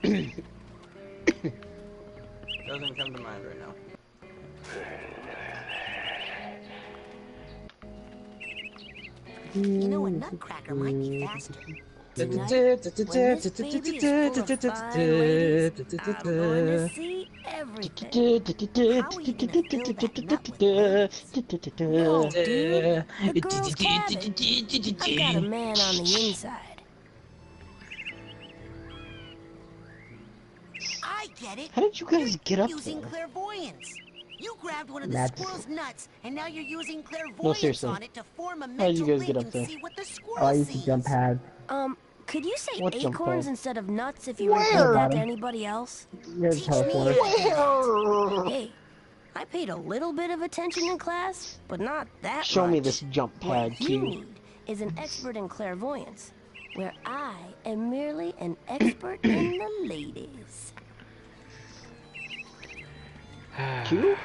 Doesn't come to mind right now. You know, a nutcracker might be faster. Tonight, when this baby is full of fine ladies, I'm going to see everything. How are you gonna fill that nut with ladies? No, dude. The girls have it. I've got a man on the inside. I get it. How did you guys get up Using there? clairvoyance. You grabbed one of the squirrel's nuts, and now you're using No, clairvoyance seriously. on it to form a How did you mental guys get link up and there? see what the Oh, squirrel I used sees. to jump pads. Could you say What jump acorns pad? instead of nuts if you Where? repeat that to anybody else? You're a Teach me how teleporter. to do that. Where? Hey, I paid a little bit of attention in class, but not that Show much. me this jump pad, What you Q. need is an expert in clairvoyance, where I am merely an expert in the ladies. Q?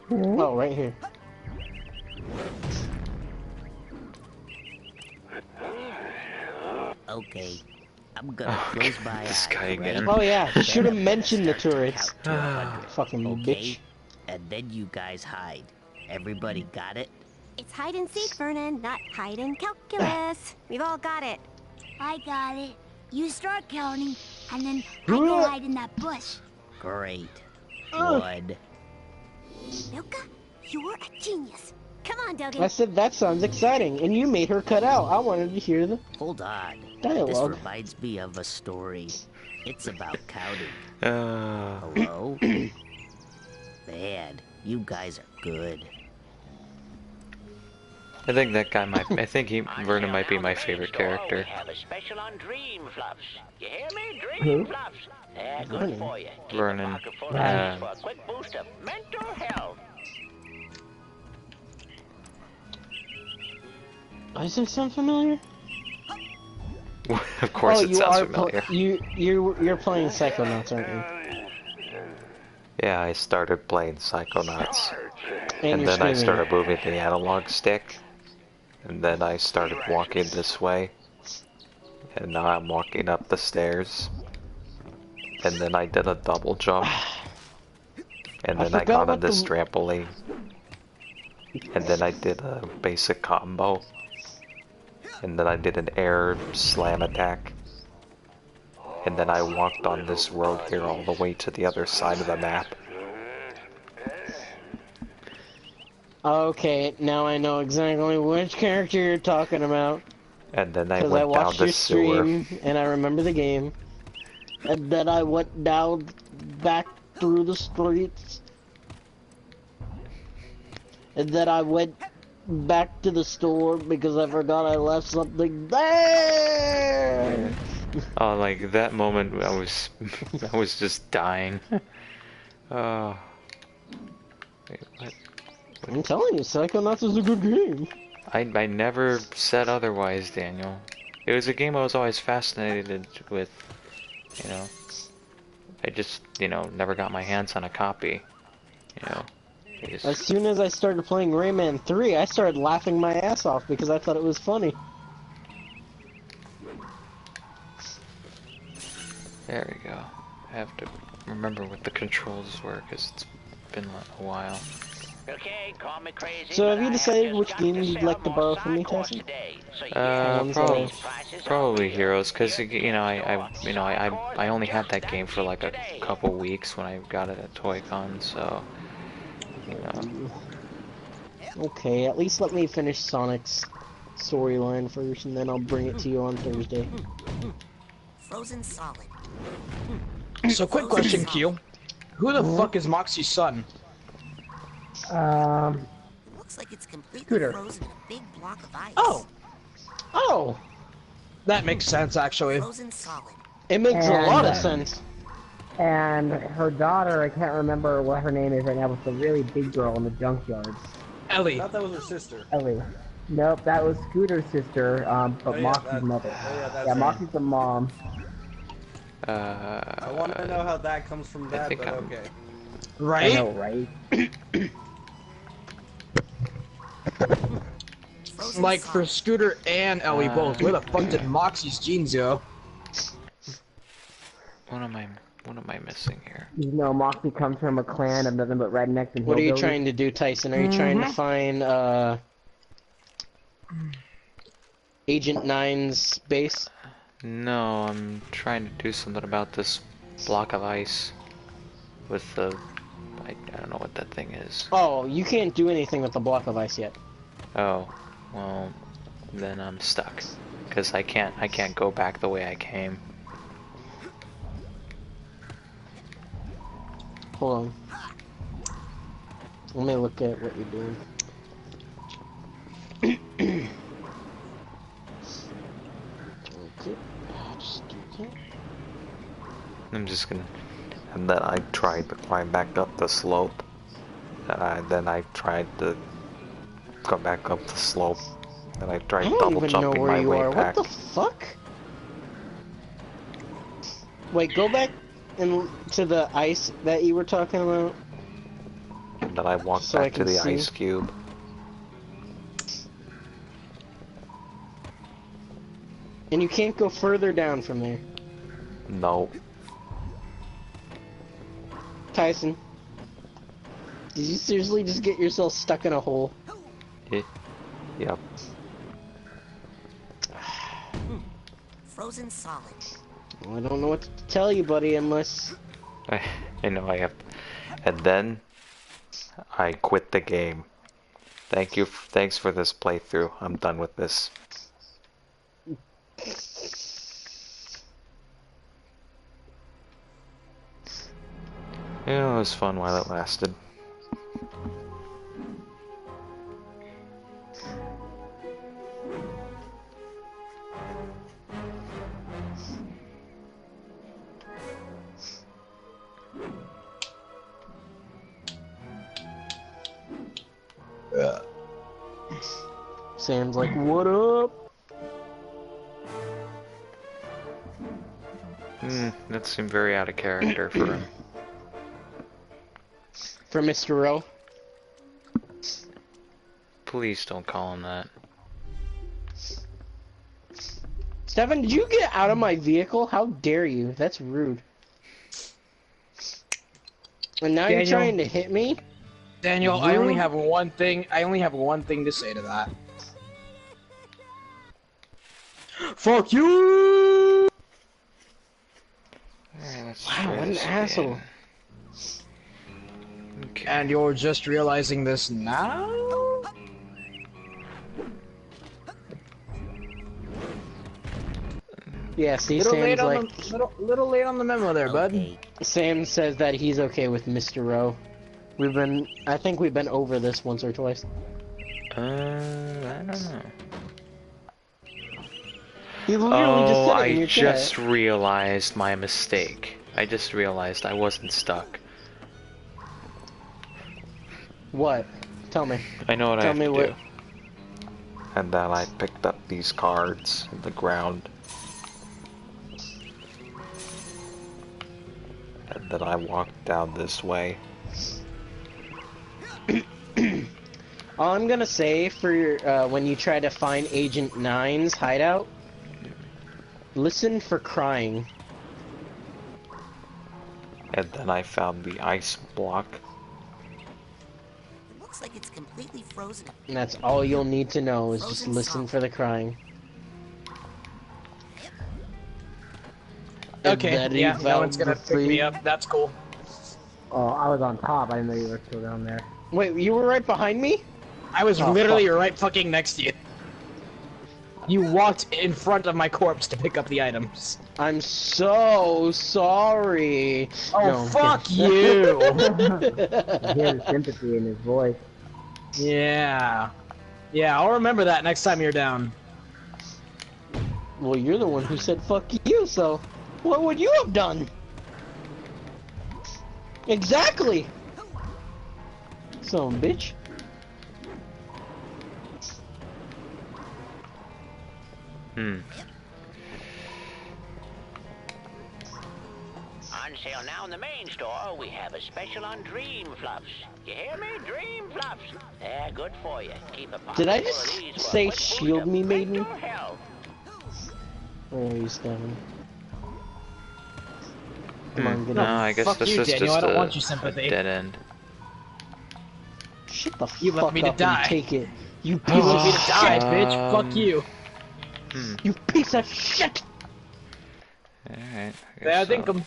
Oh, right here. Okay, I'm gonna close my eyes. This guy again. Oh yeah, should have mentioned the turrets. Fucking Okay, bitch. and then you guys hide. Everybody got it? It's hide and seek, Vernon, not hide and calculus. We've all got it. I got it. You start counting, and then I go hide in that bush. Great. One. Milka, you're a genius. Come on, Duggan. I said that sounds exciting, and you made her cut out. I wanted to hear the Hold on. This dialogue. reminds me of a story. It's about counting. Uh, Hello? Man, you guys are good. I think that guy might. I think Vernon might be my favorite character. Have a special on dream fluffs. You hear me? Dream Who? fluffs. They're good Vernon. for you. Keep Vernon. a pocket full of Yeah. these for a quick boost of mental health. Does it sound familiar? Of course, it sounds familiar. You're playing Psychonauts, aren't you? Yeah, I started playing Psychonauts, and you're then I screaming. started moving the analog stick, and then I started walking this way, and now I'm walking up the stairs, and then I did a double jump, and then I forgot got on what this the- trampoline, and then I did a basic combo, and then I did an air slam attack, and then I walked on this road here all the way to the other side of the map. Okay, now I know exactly which character you're talking about. And then I Because went I down watched the your sewer. stream, and I remember the game. And then I went down, back through the streets. And then I went back to the store because I forgot I left something there! Oh, like that moment, I was just dying. Oh. Wait, what? I'm telling you, Psychonauts is a good game. I never said otherwise, Daniel. It was a game I was always fascinated with, you know. I just, you know, never got my hands on a copy, you know. As soon as I started playing Rayman 3, I started laughing my ass off because I thought it was funny. There we go. I have to remember what the controls were because it's been a while. Okay, call me crazy. So have but you I decided just which got game to you'd sell like to more borrow from me, sidecars Tyson? today. So you get ones Probably, these prices probably up. Heroes, because you know I only had that game for like a couple weeks when I got it at Toy-Con, so you know. Okay, at least let me finish Sonic's storyline first, and then I'll bring it to you on Thursday. Frozen solid. So, quick question, Q. Who the fuck is Moxie's son? Looks like it's completely Scooter. frozen in a big block of ice. Oh! That makes sense, actually. Frozen solid. It makes a And, lot of sense. And her daughter, I can't remember what her name is right now, but the really big girl in the junkyard. Ellie. I thought that was her sister. Ellie. Nope, that was Scooter's sister, but Oh, yeah, Moxie's that- mother. oh, yeah, that's Yeah, her. Moxie's the mom. I want to know how that comes from that, think but I'm- okay. I Right? know, right? Frozen Like, solid. for Scooter and Ellie both. Where the fuck did Moxie's genes go? What am I missing here? You know, Moxie comes from a clan of nothing but rednecks and What are you hillbillies. trying to do, Tyson? Are you trying to find Agent Nine's base? No, I'm trying to do something about this block of ice with the... I don't know what that thing is. Oh, you can't do anything with the block of ice yet. Oh, well, then I'm stuck. Because I can't go back the way I came. Hold on. Let me look at what you're doing. Okay, just do that. I'm just gonna... And then I tried to climb back up the slope. Then I tried to go back up the slope. Then I tried I don't double even know jumping where my you way are. back. What the fuck? Wait, go back and to the ice that you were talking about. And then I walked So I back to can the see. ice cube. And you can't go further down from there. No. Tyson, did you seriously just get yourself stuck in a hole? Yep. Frozen solid. Well, I don't know what to tell you, buddy, unless... I know I have... And then... I quit the game. Thanks for this playthrough. I'm done with this. Yeah, it was fun while it lasted. Sam's like, what up? That seemed very out of character for him. For Mr. Rowe. Please don't call him that. Stefan, did you get out of my vehicle? How dare you? That's rude. And now you're Daniel. trying to hit me? Daniel, I only have one thing. I only have one thing to say to that. Fuck you! Wow, what an asshole. Okay. And you're just realizing this now? Yeah, see, Little late Sam's on like... the little late on the memo there, bud. Sam says that he's okay with Mr. Rowe. I think we've been over this once or twice. I don't know. He literally just said it in I your just chat. realized my mistake. I just realized I wasn't stuck. What? Tell me. I know what I Tell have me to what- do. And then I picked up these cards on the ground. And then I walked down this way. All I'm gonna say for when you try to find Agent 9's hideout, listen for crying. And then I found the ice block. It looks like it's completely frozen. And that's all you'll need to know is just Frozen listen solid. for the crying. And Okay, that yeah, he no one's found gonna the pick me free- up. That's cool. Oh, I was on top. I didn't know you were still down there. Wait, you were right behind me? I was Oh, literally fuck. right fucking next to you. You walked in front of my corpse to pick up the items. I'm so sorry. Oh, No, I'm fuck kidding. you! I hear the sympathy in his voice. Yeah. Yeah, I'll remember that next time you're down. Well, you're the one who said fuck you, so what would you have done? Exactly! Son of a bitch. On sale now in the main store, we have a special on Dream Fluffs. You hear me? Dream Fluffs. They're good for you. Keep a pocket Did I full of just these for say a quick boost shield of me, maiden? mental health. Where are you standing? Come on, get No, up. I guess Fuck this you, is Daniel, just I don't a, want your sympathy. a dead end. Shut the You left fuck me to up die. and take it. You You piece want of me to die, shit. bitch. Fuck you. You piece of shit. Alright. Yeah, I think I'm.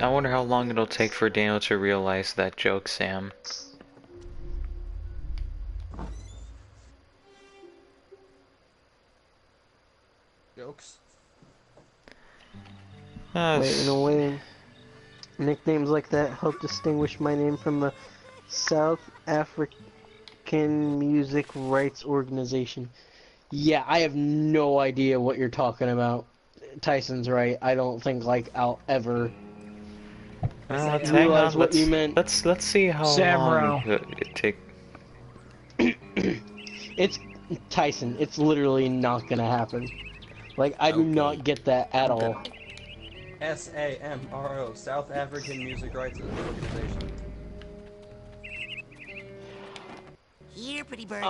I wonder how long it'll take for Daniel to realize that joke, Sam. Jokes. Wait, in a way, nicknames like that help distinguish my name from the South African Music Rights Organization. Yeah, I have no idea what you're talking about. Tyson's right. I don't think like I'll ever Let's hang realize on. what you meant. Let's see how long it take. It's Tyson. It's literally not gonna happen. Like I do not get that at all. SAMRO, South African Music Rights Organization. Here, pretty bird.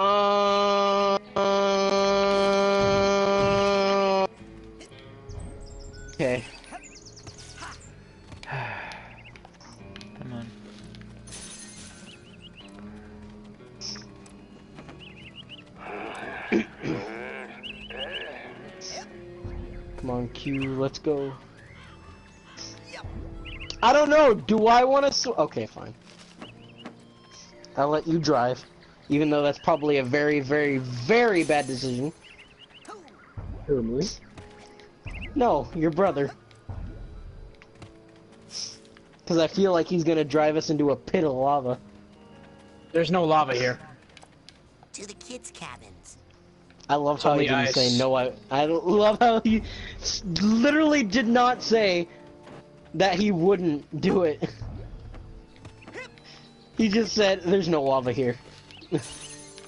Okay. Come on. Come on, Q. Let's go. I don't know. Do I want to? Okay, fine. I'll let you drive, even though that's probably a very, very, very bad decision. Who, me? No, your brother. Because I feel like he's gonna drive us into a pit of lava. There's no lava here. To the kids' cabins. I love how he only didn't ice. say no. I love how he literally did not say that he wouldn't do it. He just said, "There's no lava here."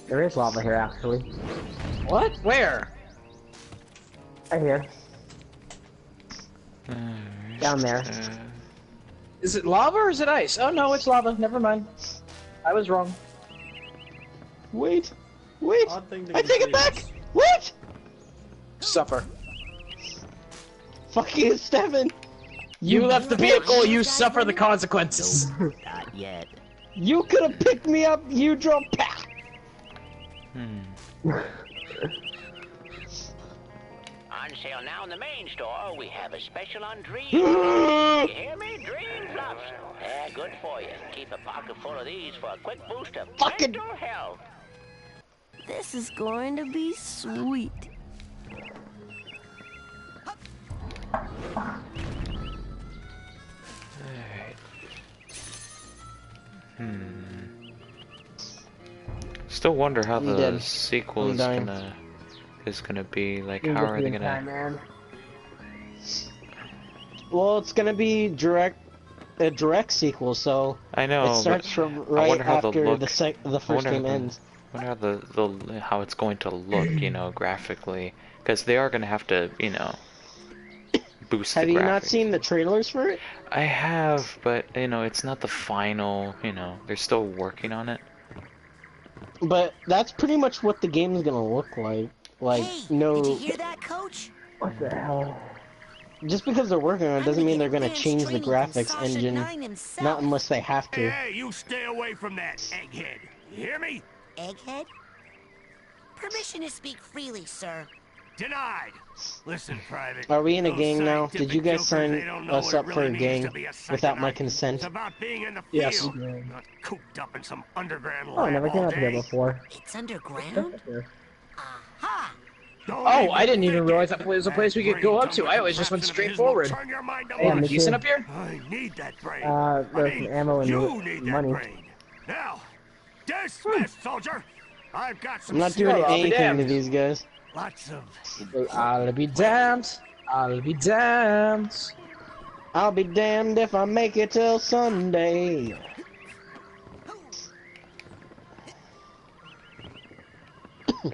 There is lava here, actually. What? Where? Right here. Down there. Is it lava or is it ice? Oh no, it's lava. Never mind. I was wrong. Wait, wait! Odd thing to I take it back. confuse. What? Suffer. Fuck you, Stefan. You left the vehicle. You suffer the consequences. Not yet. You could have picked me up. You drove back. On sale now in the main store, we have a special on Dream. You hear me? Dream Fluffs. They're good for you. Keep a pocket full of these for a quick boost of Fucking- mental health. This is going to be sweet. Still wonder how I'm the dead. sequel I'm is dying. gonna be. Like, You how just are they in gonna? time, man. Well, it's gonna be a direct sequel, so I know. it starts but from I right wonder how after look, the first wonder game how the- ends. I wonder how how it's going to look, you know, graphically, because they are gonna have to, you know, boost Have the you graphics. not seen the trailers for it? I have, but you know, it's not the final. You know, they're still working on it. But that's pretty much what the game is gonna look like. Like, Hey, no, did you hear that, Coach? What the hell? just because they're working on it I'm doesn't gonna mean get they're gonna advanced change the training from graphics Sasha engine. Nine himself. Not unless they have to. Hey, you stay away from that, egghead. You hear me? Egghead? Permission to speak freely, sir. Denied. Listen, Private. Are we in a those gang now? Did you scientific guys jokers, sign they don't know us what it up for really a means gang to be a without my psychonaut. consent? It's about being in the Yes. field, not cooped up in some underground Oh, I lab never came all up here day. before. It's underground? Aha! Don't Oh, I didn't think even it. realize that was a place we could go up to. I always just went straight forward. Turn your mind Hey, over. me decent too. up here? I need that brain. There's some ammo and you need that money. brain. Now, dismiss, soldier. I've got some I'm not doing I'll be anything to damned. these guys. lots of I'll be damned. I'll be damned. I'll be damned if I make it till Sunday.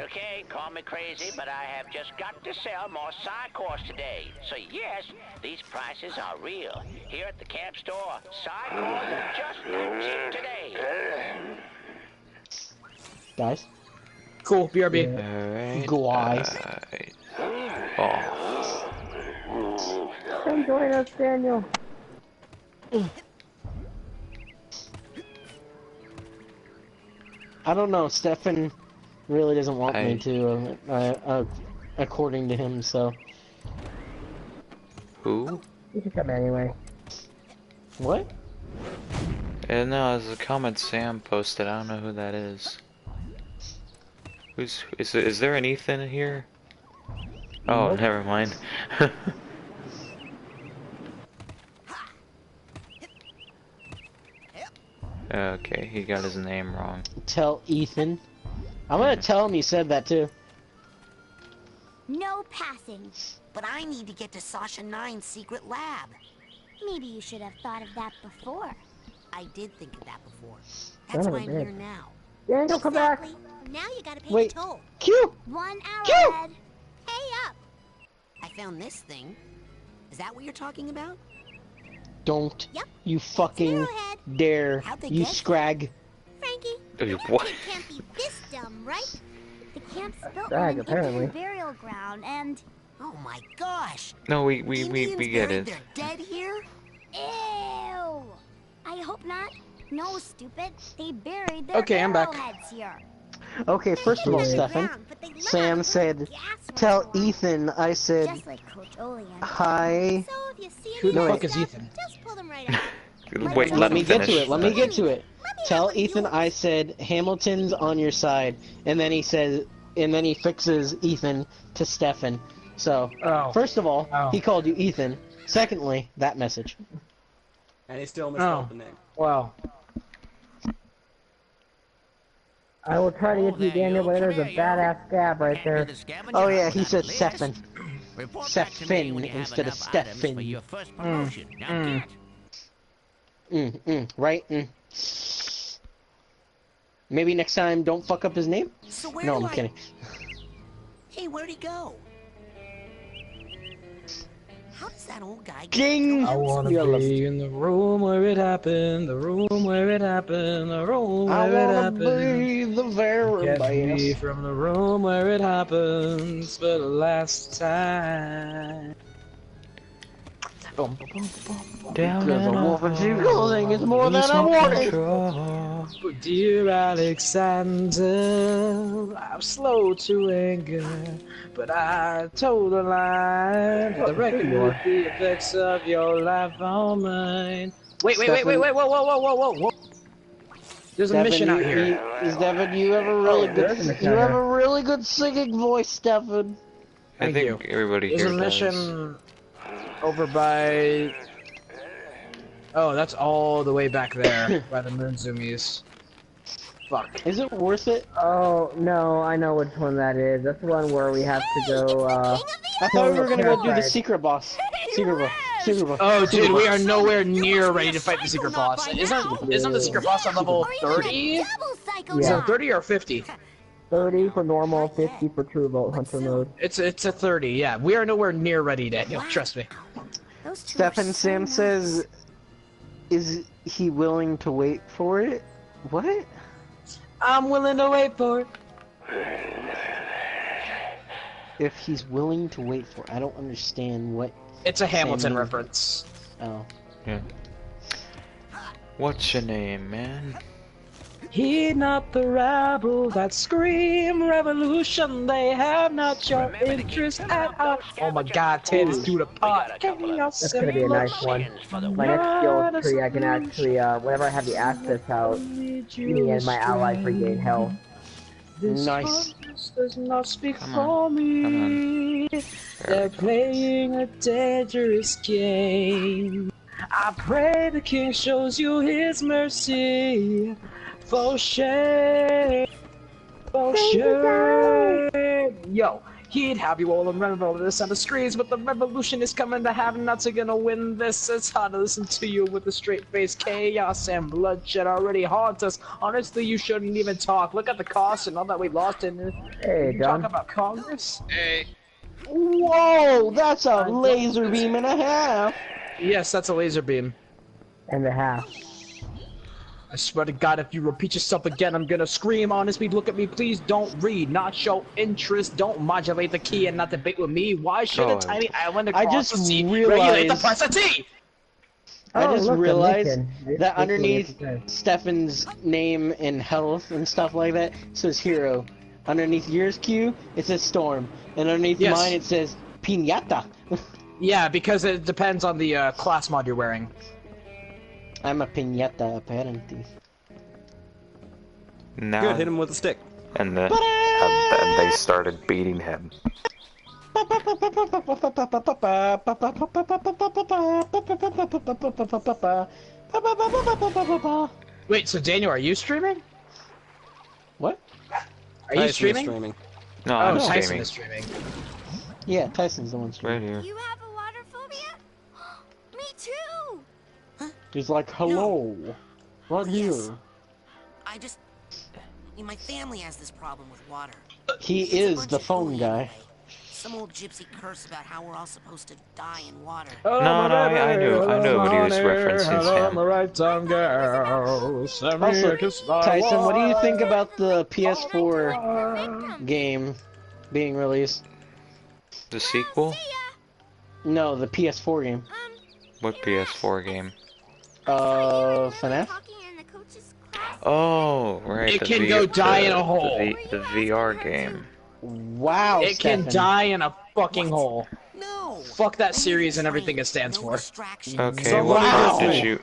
Okay, call me crazy, but I have just got to sell more Psychonauts today. So yes, these prices are real. Here at the camp store, Psychonauts are just that cheap today. Guys. Cool, BRB. Alright. Guys. Oh. Come join us, Daniel. I don't know, Stefan really doesn't want me to, according to him, so... Who? You can come anyway. What? No, there's a comment Sam posted, I don't know who that is. Is there an Ethan here? Oh, Nope. never mind. Okay, he got his name wrong. Tell Ethan. I'm gonna tell him you said that too. No passing. But I need to get to Sasha 9's secret lab. Maybe you should have thought of that before. I did think of that before. That's why I'm here now. Daniel, come back! Exactly. Now you gotta pay Wait. the toll. Q! 1 hour Q! ahead. Pay up. I found this thing. Is that what you're talking about? Don't Yep. you fucking Arrowhead. dare, How'd they you get scrag. Frankie, What? you can't be this dumb, right? The camp's built Drag, on an apparently. Indian burial ground, and Oh my gosh! No, we Indians get buried it. their dead here? ew. I hope not. No, stupid. They buried their Okay, I'm back. arrowheads here. Okay, first of all, Stefan, Ground, but they let Sam out said, gas when tell they were- Ethan I said Just like Coach Olean. hi. So if you see Who the any fuck is stuff, Ethan? Just pull them right out. Wait, Let let me him get finish. to it, let me get to it. Let me Tell have Ethan yours. I said Hamilton's on your side, and then he says, and then he fixes Ethan to Stefan. So, Oh. first of all, Oh. he called you Ethan. Secondly, that message. And he still misspelled Oh. the name. Wow. I will try to get to you, Daniel, but there's a badass scab right there. Oh yeah, he said Stefan. Report back to me when you have instead of enough items Stefan. for your first promotion. Now get. Right? Maybe next time don't fuck up his name? So where No, do I'm I... kidding. Hey, where'd he go? How does that old guy get Ding! I wanna You're loved. be in the room where it happened, the room where it happened, the room I where it wanna happened. be the very Catch me best. from the room where it happens for the last time. Boom, boom, boom, boom, boom. Down Because a in wolf in sheep's hole, clothing is more than lose a my warning. control. But dear Alexander, I'm slow to anger, but I told a lie. The record with the effects of your life on mine. Wait, whoa, whoa. There's a Devin, mission out here. Devin, you have a really there good, is a mission you out have here. a really good singing voice, Stefan. I Thank think everybody There's here a does. mission over by... Oh, that's all the way back there, by the moon zoomies. Fuck. Is it worth it? Oh, no, I know which one that is. That's the one where we have to go, I thought we were gonna go do the Parasite. secret boss. Secret boss. Secret boss. Oh, Secret dude, we boss. are nowhere near ready to fight the secret boss. Isn't the secret boss on level 30? Double psycho Is Yeah. it 30 or 50? 30 for normal, 50 for True Vault Hunter mode. It's a 30, yeah. We are nowhere near ready, Daniel. Trust me. Those two are Stefan, so Sam nice. says, is he willing to wait for it? What? I'm willing to wait for it. If he's willing to wait for it, I don't understand what. It's a Hamilton Sam- reference. Oh. Yeah. What's your name, man? Heed not the rabble that scream revolution. They have not your interest at heart. Oh my God, Ted is doing a pot. That's gonna be a nice one. My next skill tree, I can actually, whenever I have the access out, me and my allies regain health. Nice. Does not speak Come for on, me. There They're we go. playing a dangerous game. I pray the king shows you his mercy. For shame. For shame. Yo, He'd have you all remember this on the screens, but the revolution is coming to have nuts are gonna win this. It's hard to listen to you with a straight face. Chaos and bloodshed already haunt us. Honestly, you shouldn't even talk. Look at the cost and all that we lost in it. Hey, You John. talk about Congress? Hey. Whoa, that's a laser beam and a half. Yes, that's a laser beam. And a half. I swear to God, if you repeat yourself again, I'm gonna scream. Honestly, look at me, please don't read, not show interest, don't modulate the key and not debate with me. Why should a tiny island across the sea regulate the price of tea? I Oh, just look, realized Lincoln. that underneath Stefan's name and health and stuff like that, it says hero. Underneath yours, Q, it says storm. And underneath mine, it says piñata. Yeah, because it depends on the class mod you're wearing. I'm a piñata, apparently. Now, Good, hit him with a stick. and then they started beating him. Wait, so Daniel, are you streaming? What? Are you streaming? No, Oh, I'm Tyson streaming. is streaming. Yeah, Tyson's the one Right streaming. here. You have a water phobia? Me too! He's like, hello. Right Yes. here. I just... My family has this problem with water. He It's a is bunch the of phone hooey guy. anyway. Some old gypsy curse about how we're all supposed to die in water. No, I knew what he was referencing. Him. Right tongue girl. Also, Tyson, what do you think about the PS4 game being released? The sequel? No, the PS4 game. What PS4 game? FNAF? Oh, right. It the can go die in a hole. The VR game. Wow, It can Stefan. die in a fucking hole. No! Fuck that series and everything it stands for. Okay, Someone what part gets did me. you...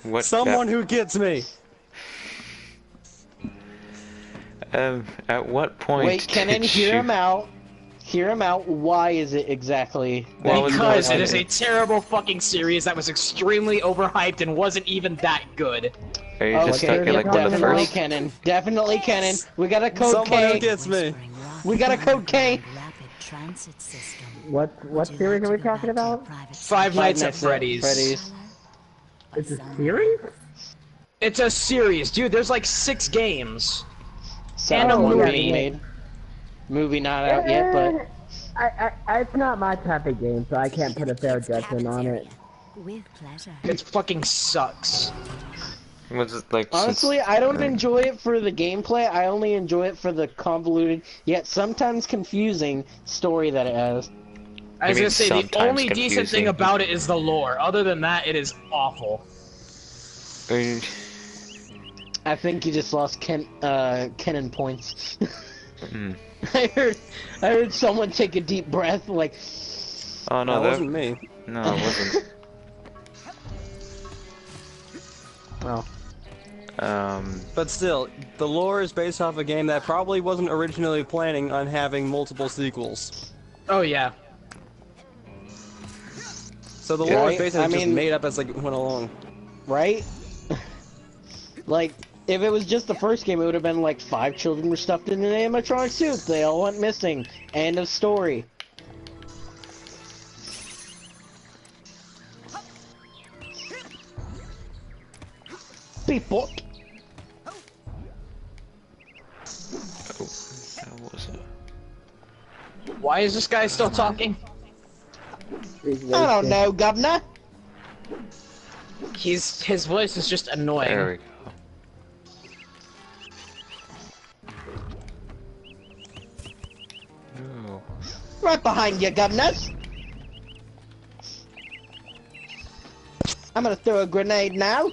What? Someone who gets me. At what point Wait, Kenan, did hear you... him out. Hear him out. Why is it exactly? Because it is a terrible fucking series that was extremely overhyped and wasn't even that good. Are you just stuck in like one of the definitely first? Kenan. Definitely Kenan. We got a code Someone K. who gets me. We got a code K. What series are we talking about? Five Nights at Freddy's. It's a series? It's a series, dude. There's like 6 games. And a movie. being made. Movie not out yet, but It's not my type of game, so I can't put a fair judgment on it. With pleasure. It fucking sucks. Was it like honestly, I don't enjoy it for the gameplay. I only enjoy it for the convoluted, yet sometimes confusing story that it has. I was gonna say, the sometimes only decent thing confusing. about it is the lore. Other than that, it is awful. I think you just lost Kenan points. Hmm. I heard someone take a deep breath, like. Oh no, That wasn't me. No, it wasn't. Well. But still, the lore is based off a game that probably wasn't originally planning on having multiple sequels. Oh yeah. So the lore is basically I just mean- made up as it went along. Right? Like, if it was just the first game, it would have been like 5 children were stuffed in an animatronic suit. They all went missing. End of story. People. That was it. Why is this guy still talking? I don't know, governor. His voice is just annoying. There we go. Ooh. Right behind you, governors. I'm gonna throw a grenade now.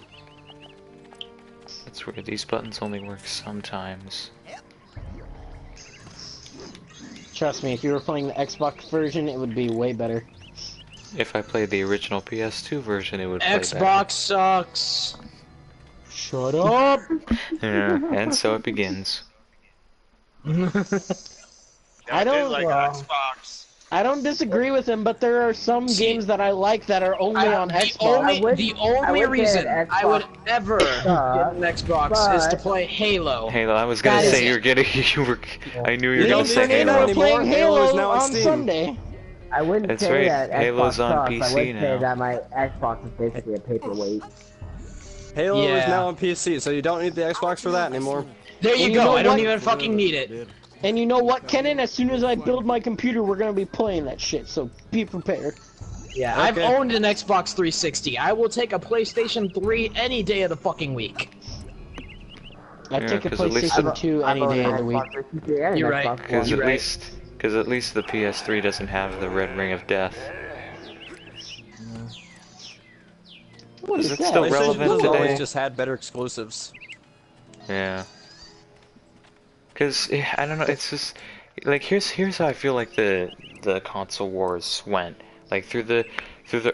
That's weird. These buttons only work sometimes. Trust me, if you were playing the Xbox version, it would be way better. If I played the original PS2 version, it would play Xbox sucks. Shut up. better. Yeah, and so it begins. I don't like Xbox. I don't disagree with him, but there are some games that I like that are only on Xbox. The only reason I would ever get an Xbox is to play Halo. Halo, I was gonna say you're getting. I knew you were gonna say Halo. Playing Halo on Sunday. I wouldn't That's say right. that Halo's Xbox on sucks. I PC would now. say that my Xbox is basically a paperweight. Halo is Yeah. now on PC, so you don't need the Xbox for that anymore. There you And go. know I don't what? even fucking need it. And you know what, Kenan? As soon as I build my computer, we're gonna be playing that shit. So be prepared. Yeah, I've owned an Xbox 360. I will take a PlayStation 3 any day of the fucking week. I Yeah, take a 'cause at least PlayStation 2 any day of the week. You're right. Because You're right. at least the PS3 doesn't have the red ring of death. What Is is it that? still PlayStation relevant has always today? just had better exclusives. Yeah. Because I don't know. It's just like here's how I feel like the console wars went. Like through the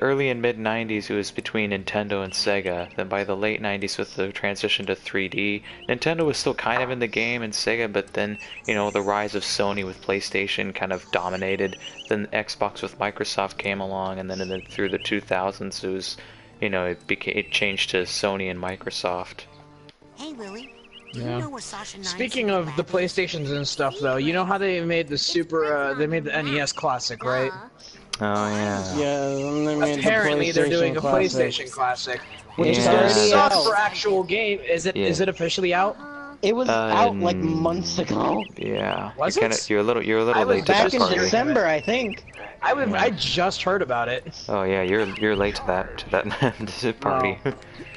early and mid 90s, it was between Nintendo and Sega. Then by the late 90s, with the transition to 3D, Nintendo was still kind of in the game, and Sega. But then the rise of Sony with PlayStation kind of dominated. Then Xbox with Microsoft came along, and then through the 2000s, it was it changed to Sony and Microsoft. Hey, Lily. Do Yeah. you know where Sasha 9 Speaking of the PlayStations and stuff, though, you know how they made the they made the NES Classic, right? Oh yeah. Yeah, and they made the Apparently, they're doing a Classic. PlayStation Classic, Which which is is gonna already suck out. for actual game. Is it officially out? It was out like months ago. Yeah. Was You're a little I was late to Back that in party. December, I think. I just heard about it. Oh yeah, you're late to that party.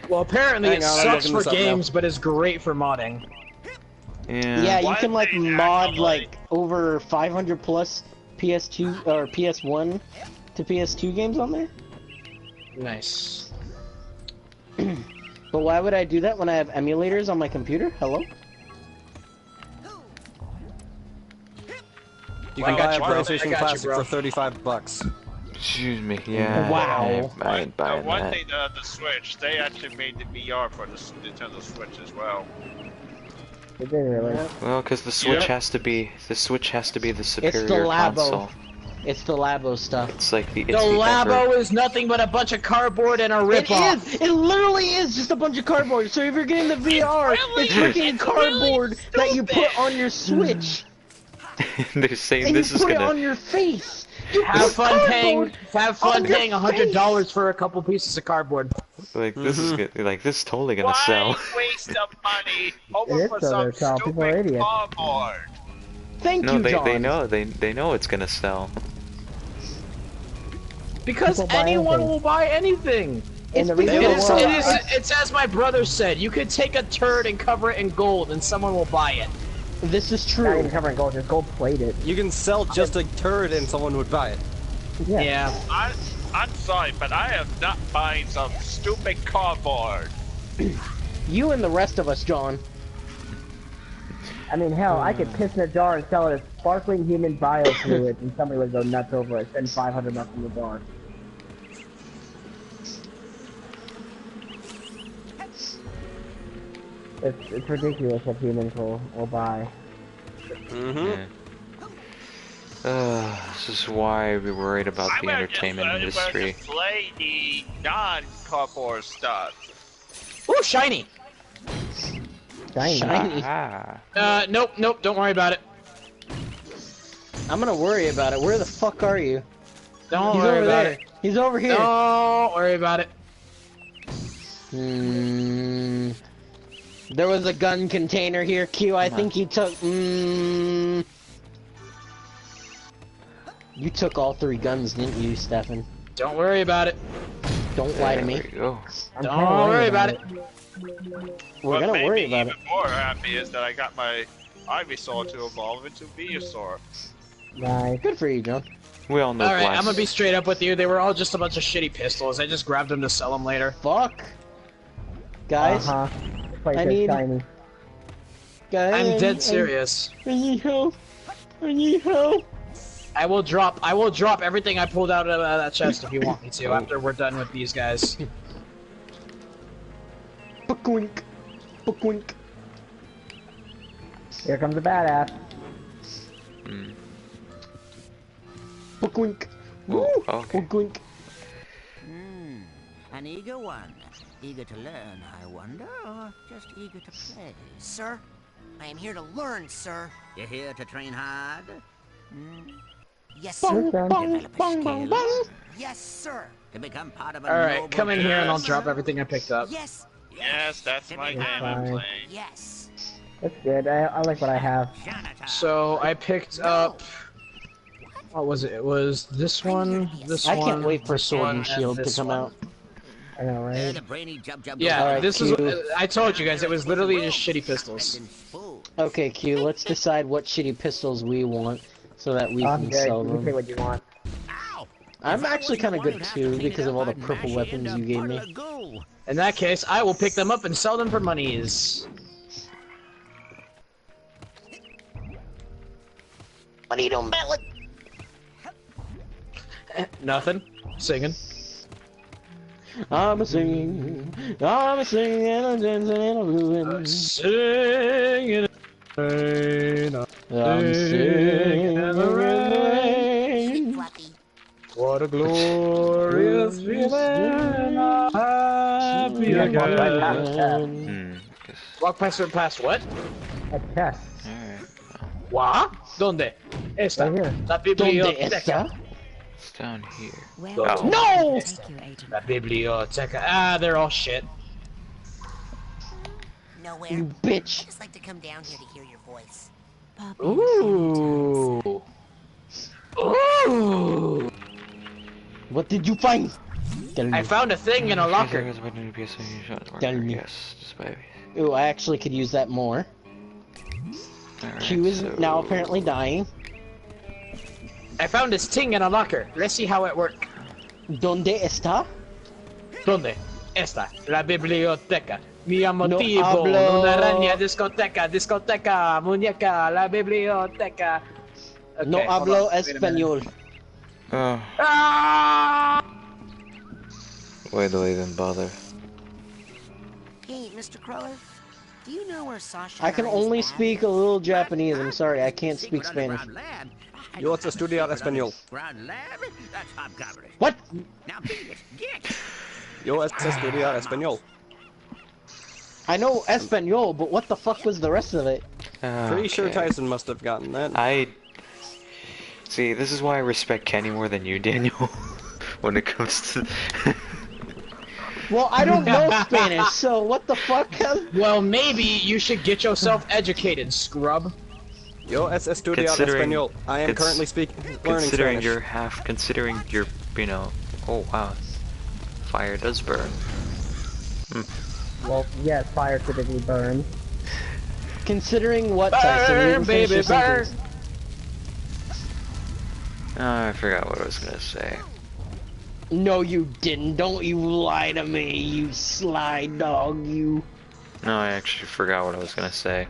Well, apparently Hang it on, I'm sucks looking for this up now. games, but it's great for modding. Yeah, you can like mod like over 500 plus PS2 or PS1 to PS2 games on there. Nice. But why would I do that when I have emulators on my computer? Hello? You Well, can I buy a got you, bro. I PlayStation got you, Classic bro. for $35. Excuse me. Yeah. Wow. I ain't buying One that. thing, the Switch, they actually made the VR for the Nintendo Switch as well. It did really. Well, because the Switch has to be the superior It's the Labo. console. It's the Labo stuff. It's like the The Labo is nothing but a bunch of cardboard and a It ripoff. is! It literally is just a bunch of cardboard. So if you're getting the VR, it's freaking cardboard that you put on your Switch. They're saying And this you is put it gonna. on your face. You Have put fun paying. cardboard Have fun on your paying $100 for a couple pieces of cardboard. Like this is like this is totally gonna sell. Waste of money It over is for so some they're calling people stupid idiots. cardboard. Thank No, you, they John. they know it's gonna sell. Because People buy anyone anything. will buy anything. And the because reason It is, why- it is, it's as my brother said, you could take a turd and cover it in gold and someone will buy it. This is Not even true. covering gold, just gold plated. You can sell just a turd and someone would buy it. Yeah. I'm sorry, but I am not buying some stupid cardboard. You and the rest of us, John. I mean, hell, I could piss in a jar and sell it as sparkling human biofluid, and somebody would go nuts over it. Spend $500 in the jar. It's ridiculous what humans will buy. Mm-hmm. This is why we're worried about the entertainment I'm industry. just play the non-cardboard stuff. Ooh, shiny! Shiny. Ah. Nope, don't worry about it. I'm gonna worry about it. Where the fuck are you? Don't He's worry over about there. it. He's over here. Don't worry about it. There was a gun container here, Q. I think you took. You took all 3 guns, didn't you, Stefan? Don't worry about it. Don't lie to There me. we go. I'm Don't kinda worry about it. We're What gonna made worry me about it. even more happy is that I got my Ivysaur to evolve into Venusaur. Nice. Good for you, John. We all know. Alright, Blast. I'm gonna be straight up with you. They were all just a bunch of shitty pistols. I just grabbed them to sell them later. Fuck. Guys, This place I is need- shiny. guys. I'm dead serious. I need help. I need help. I will drop everything I pulled out of that chest if you want me to after we're done with these guys. Book-wink. Book-wink. Here comes the badass. Boink. Ooh, Woo! okay. Boink. An eager one. Eager to learn, I wonder, or just eager to play? Sir, I am here to learn, sir. You're here to train hard? Yes, sir. Bong, Develop bong, a bong, skill? bong, bong. Yes, sir. To become part of a Alright, noble come in here and I'll Yes. drop everything I picked up. Yes. Yes, that's To my become- game I'm fine. playing. Yes. That's good. I like what I have. Janitor. So I picked up. What was it? It was this one, this I one. can't wait for this Sword one, and Shield to this come one. out. I know, right? The brainy jump. Yeah, Alright, this is. Q. I told you guys, it was literally just shitty pistols. Okay, Q, let's decide what shitty pistols we want so that we I'm can good. sell You can say them. what you want. I'm actually kind of good too because of all the purple weapons you gave me. In that case, I will pick them up and sell them for monies. Money don't matter. Nothing. Singing. I'm a singing, and I'm dancing and I'm moving. Singing. I'm singing in the rain. What a glorious feeling! Happy Yeah, again. Walk past what? A chest. What? ¿Dónde? Esta. Right here. La ¿Dónde biblioteca. está? It's down here. Oh. No! La biblioteca. Ah, they're all shit. Nowhere. You bitch. I just like to come down here to hear your voice. Ooh. Ooh. What did you find? Tell me. I found a thing in a locker. Tell me. Yes, just baby. Ooh, I actually could use that more. Q is now apparently dying. I found this thing in a locker. Let's see how it works. ¿Dónde está? ¿Dónde? Esta. La biblioteca. Mi No motivo. hablo. Una araña. Discoteca. Discoteca. Muñeca. La biblioteca. Okay, No hold hablo on. Wait a minute. español. Ah! Why do I even bother? Hey, Mr. Cruller, do you know where Sasha I can and I's only at? speak a little Japanese. I'm sorry, I can't speak Spanish. Yo es estudiar español. What? Now beat it. Get. Yo es estudiar español. I know Espanol, but what the fuck was the rest of it? Pretty sure Tyson must have gotten that. See, this is why I respect Kenny more than you, Daniel. When it comes to... Well, I don't know Spanish, so what the fuck? Well, maybe you should get yourself educated, scrub. Yo es estudiar Considering español. I am it's- currently learning Considering Spanish. considering you're, you know... Oh, wow. Fire does burn. Well, yes, fire typically burns. Considering what, Tyson? You didn't finish your sentence. Oh, I forgot what I was gonna say. No, you didn't. Don't you lie to me, you sly dog, you. No, I actually forgot what I was gonna say.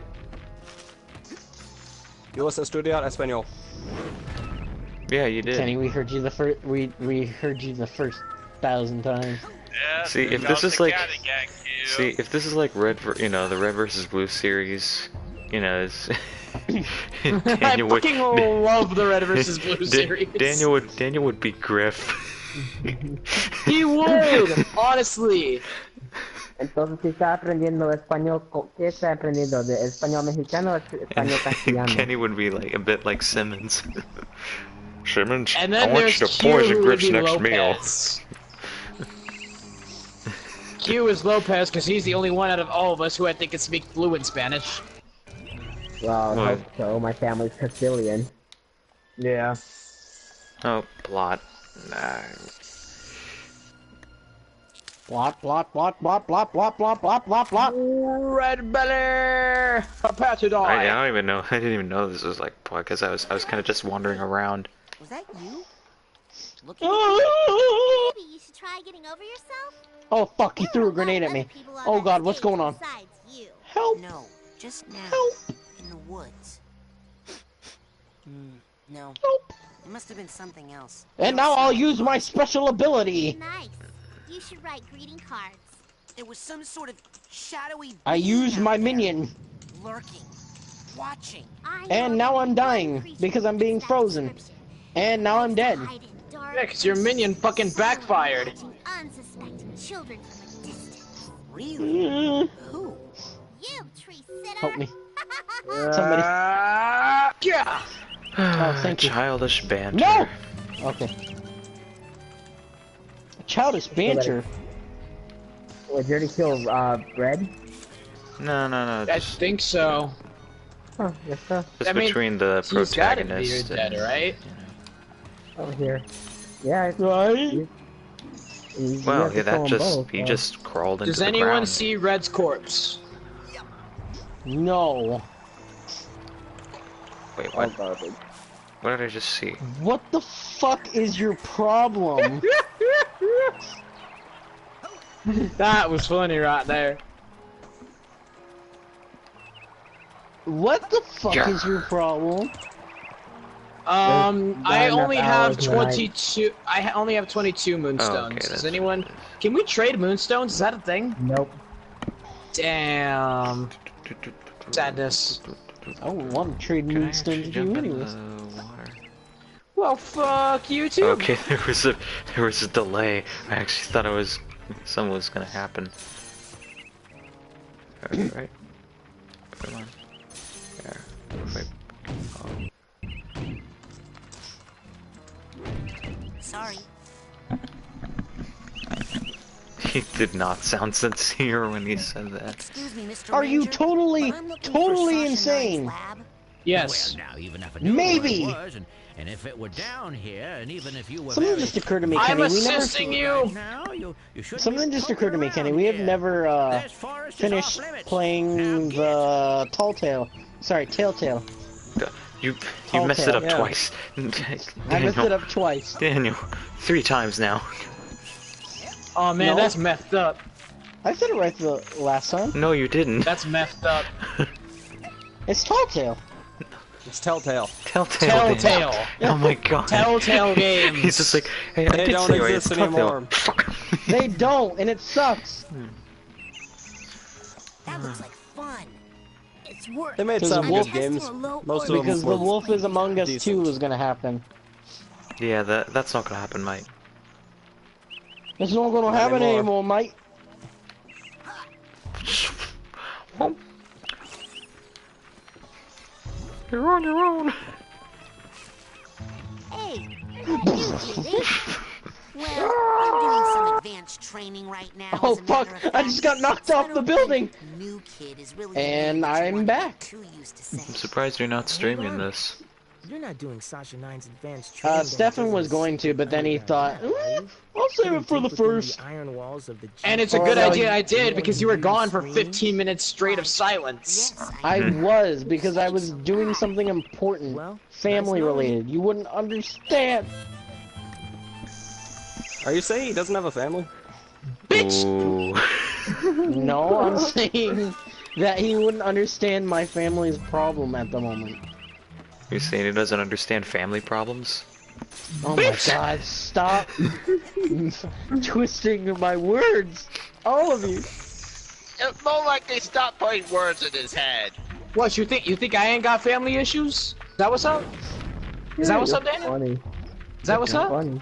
Yo es estudiar español. Yeah, you did. Kenny, we heard you the first. We heard you the first 1,000 times. Yeah, See, if this is like... See, if this is like you know, the Red versus Blue series, you know, it's... I fucking love the Red versus Blue series. Daniel would be Griff. He would, honestly. Entonces, si está aprendiendo español, ¿qué está aprendiendo? ¿De español mexicano o español castellano? Kenny would be like a bit like Simmons. Simmons, And I then want there's you to Q, poison who would Griff's be next meal. Lopez. Q is Lopez because he's the only one out of all of us who I think can speak fluent Spanish. Well, I What? hope so. My family's Castilian. Yeah. Oh, plot. Nah. Blop, blop, blop, blop, blop, blop, blop, blop, blop, blop. Red belly! Prepare to die! I don't even know. I didn't even know this was like because I was kind of just wandering around. Was that you? Look Maybe you should try getting over yourself. Oh fuck, he threw a grenade at me. Oh god, what's going on? Besides you. Help! No, just now. Help! In the woods. No. Help! It must have been something else. And now I'll use my special ability. Nice. You should write greeting cards. There was some sort of shadowy I being used out my there, minion. lurking, watching. I And know now I'm one dying creature because I'm being fits that frozen. description. And now I'm dead. Yeah, 'cause your minion fucking backfired. Unsuspecting children from a distance. Really? Who? You, tree sitter. Help me. Somebody. Yeah. Oh, thank you. Childish banter. No! Okay. Childish banter? Wait, did you already kill, Red? No. I think so. Oh, yes, sir. Just I mean, between the he's gotta be protagonist dead, and, right? Over here. Yeah, Right? Well, yeah, that just he just crawled into Does the anyone ground. see Red's corpse? No. Wait, what? What did I just see? What the fuck is your problem? That was funny right there. What the fuck is your problem? I only have hours in the night. 22. I only have 22 moonstones. okay, Does that's anyone? Can we trade moonstones? Is that a thing? Nope. Damn. Sadness. I wouldn't want to trade Can I moonstones actually with you jump in anyways. the water? Well, fuck you too. Okay, there was a delay. I actually thought something was gonna happen. Right. Come on. There. Wait. Oh. Sorry. He did not sound sincere when he said that. Excuse me, Mr. Are you Ranger, totally, but I'm looking for totally Sasha insane? Knight's lab. Yes. Well, now, even if I knew Maybe. where it was, and if it were down here, and even if you were Something very just occurred to me, I'm Kenny. assisting We you. now, you should Something be just poking occurred to me, Kenny. around We have here. never This forest is finished off limits. playing the Tall Tale. Sorry, Telltale. You Tall messed it tale. up Yeah. twice. I messed it Daniel, up twice. Daniel, 3 times now. Oh man, No. that's messed up. I said it right the last time. No, you didn't. That's messed up. It's Tall Tale. It's Telltale. Telltale. Telltale. Daniel. Oh my god. Telltale games. He's just like, hey, I They did don't say right, exist it's Telltale. anymore. They don't, and it sucks. That looks like fun. It's work. They made Because some the wolf- good games. Most of them Because the were Wolf is Among Us 2 decent. is gonna happen. Yeah, that's not gonna happen, mate. It's not gonna happen anymore, mate. You're on your own. Hey, you did it. Well, I'm doing some advanced training right now. Oh as a fuck! matter of I fact, just got knocked so I off the don't building! think new kid is really And what you I'm want back. to get too used to I'm saying. surprised you're not streaming this. You're not doing Sasha 9's advanced training. Stefan was going to, but then he thought, I'll save it for the first. And it's a good idea I did because you were gone for 15 minutes straight of silence. Yes, I was, because I was doing something important, family related. You wouldn't understand. Are you saying he doesn't have a family? Bitch! Ooh. No, I'm saying that he wouldn't understand my family's problem at the moment. You're saying he doesn't understand family problems? Oh my god, stop twisting my words! All of you! It's more like they stopped putting words in his head. What, you think I ain't got family issues? Is that what's up? Is that what's up, Daniel? Funny. Is that what's up? Funny.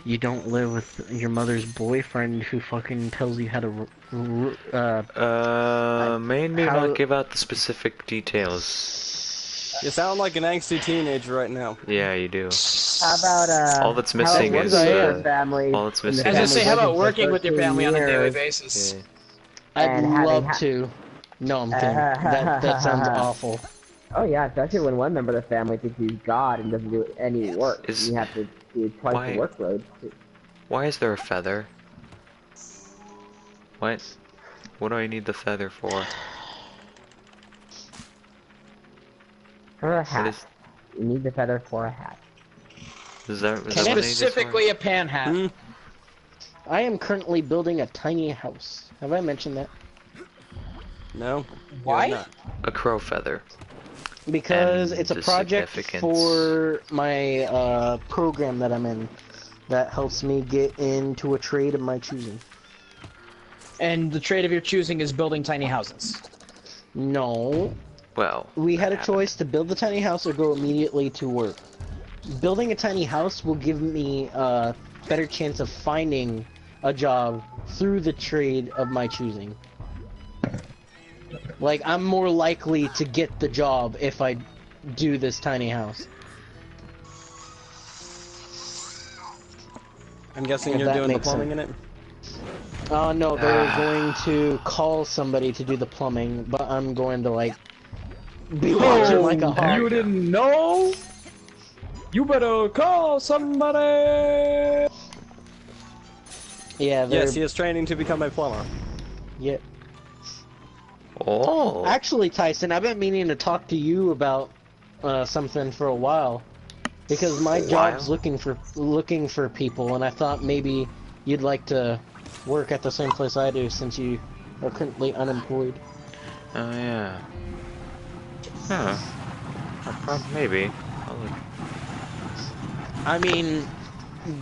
You don't live with your mother's boyfriend who fucking tells you how to Maybe how- not give out the specific details. You sound like an angsty teenager right now. Yeah, you do. How about, All that's how missing about is, working with your uh, family all that's in the missing I was gonna is- say, how about family working for with your 13 family on a daily years? basis? Yeah. I'd And having love ha- to. No, I'm kidding. That sounds awful. Oh yeah, especially when one member of the family thinks he's God and doesn't do any work. Is- You have to do twice why- the workload. Why is there a feather? What? What do I need the feather for? For a What hat. is, You need the feather for a hat. is that what I need this Specifically a pan hat. I am currently building a tiny house. Have I mentioned that? No. Why? You're not. for? A crow feather. Because And it's a the project significance. for my program that I'm in that helps me get into a trade of my choosing. And the trade of your choosing is building tiny houses. No, Well, we had a that choice to build the tiny house or go immediately to work. building a tiny house will give me a better chance of finding a job through the trade of my choosing. Like, I'm more likely to get the job if I do this tiny house. I'm guessing If you're that doing the makes plumbing in sense. it? Oh no, they're going to call somebody to do the plumbing, but I'm going to, like, be watching like a hawk. You didn't know? You better call somebody! Yeah, yes, he is training to become a plumber. Yeah. Oh. Actually, Tyson, I've been meaning to talk to you about something for a while, because my job's looking for people, and I thought maybe you'd like to work at the same place I do since you are currently unemployed. Oh yeah. Huh. Maybe. I mean,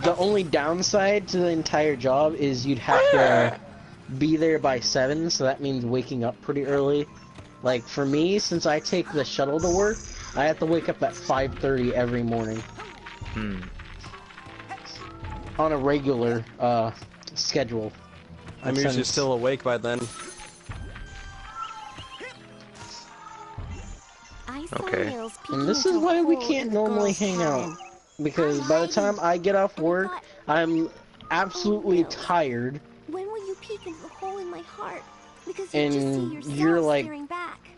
the only downside to the entire job is you'd have to be there by 7, so that means waking up pretty early. Like, for me, since I take the shuttle to work, I have to wake up at 5:30 every morning. On a regular, schedule. I'm usually still awake by then. Okay. And this is why we can't normally hang out. Because by the time I get off work, I'm absolutely tired. When will you peek into the hole in my heart? Because And you're like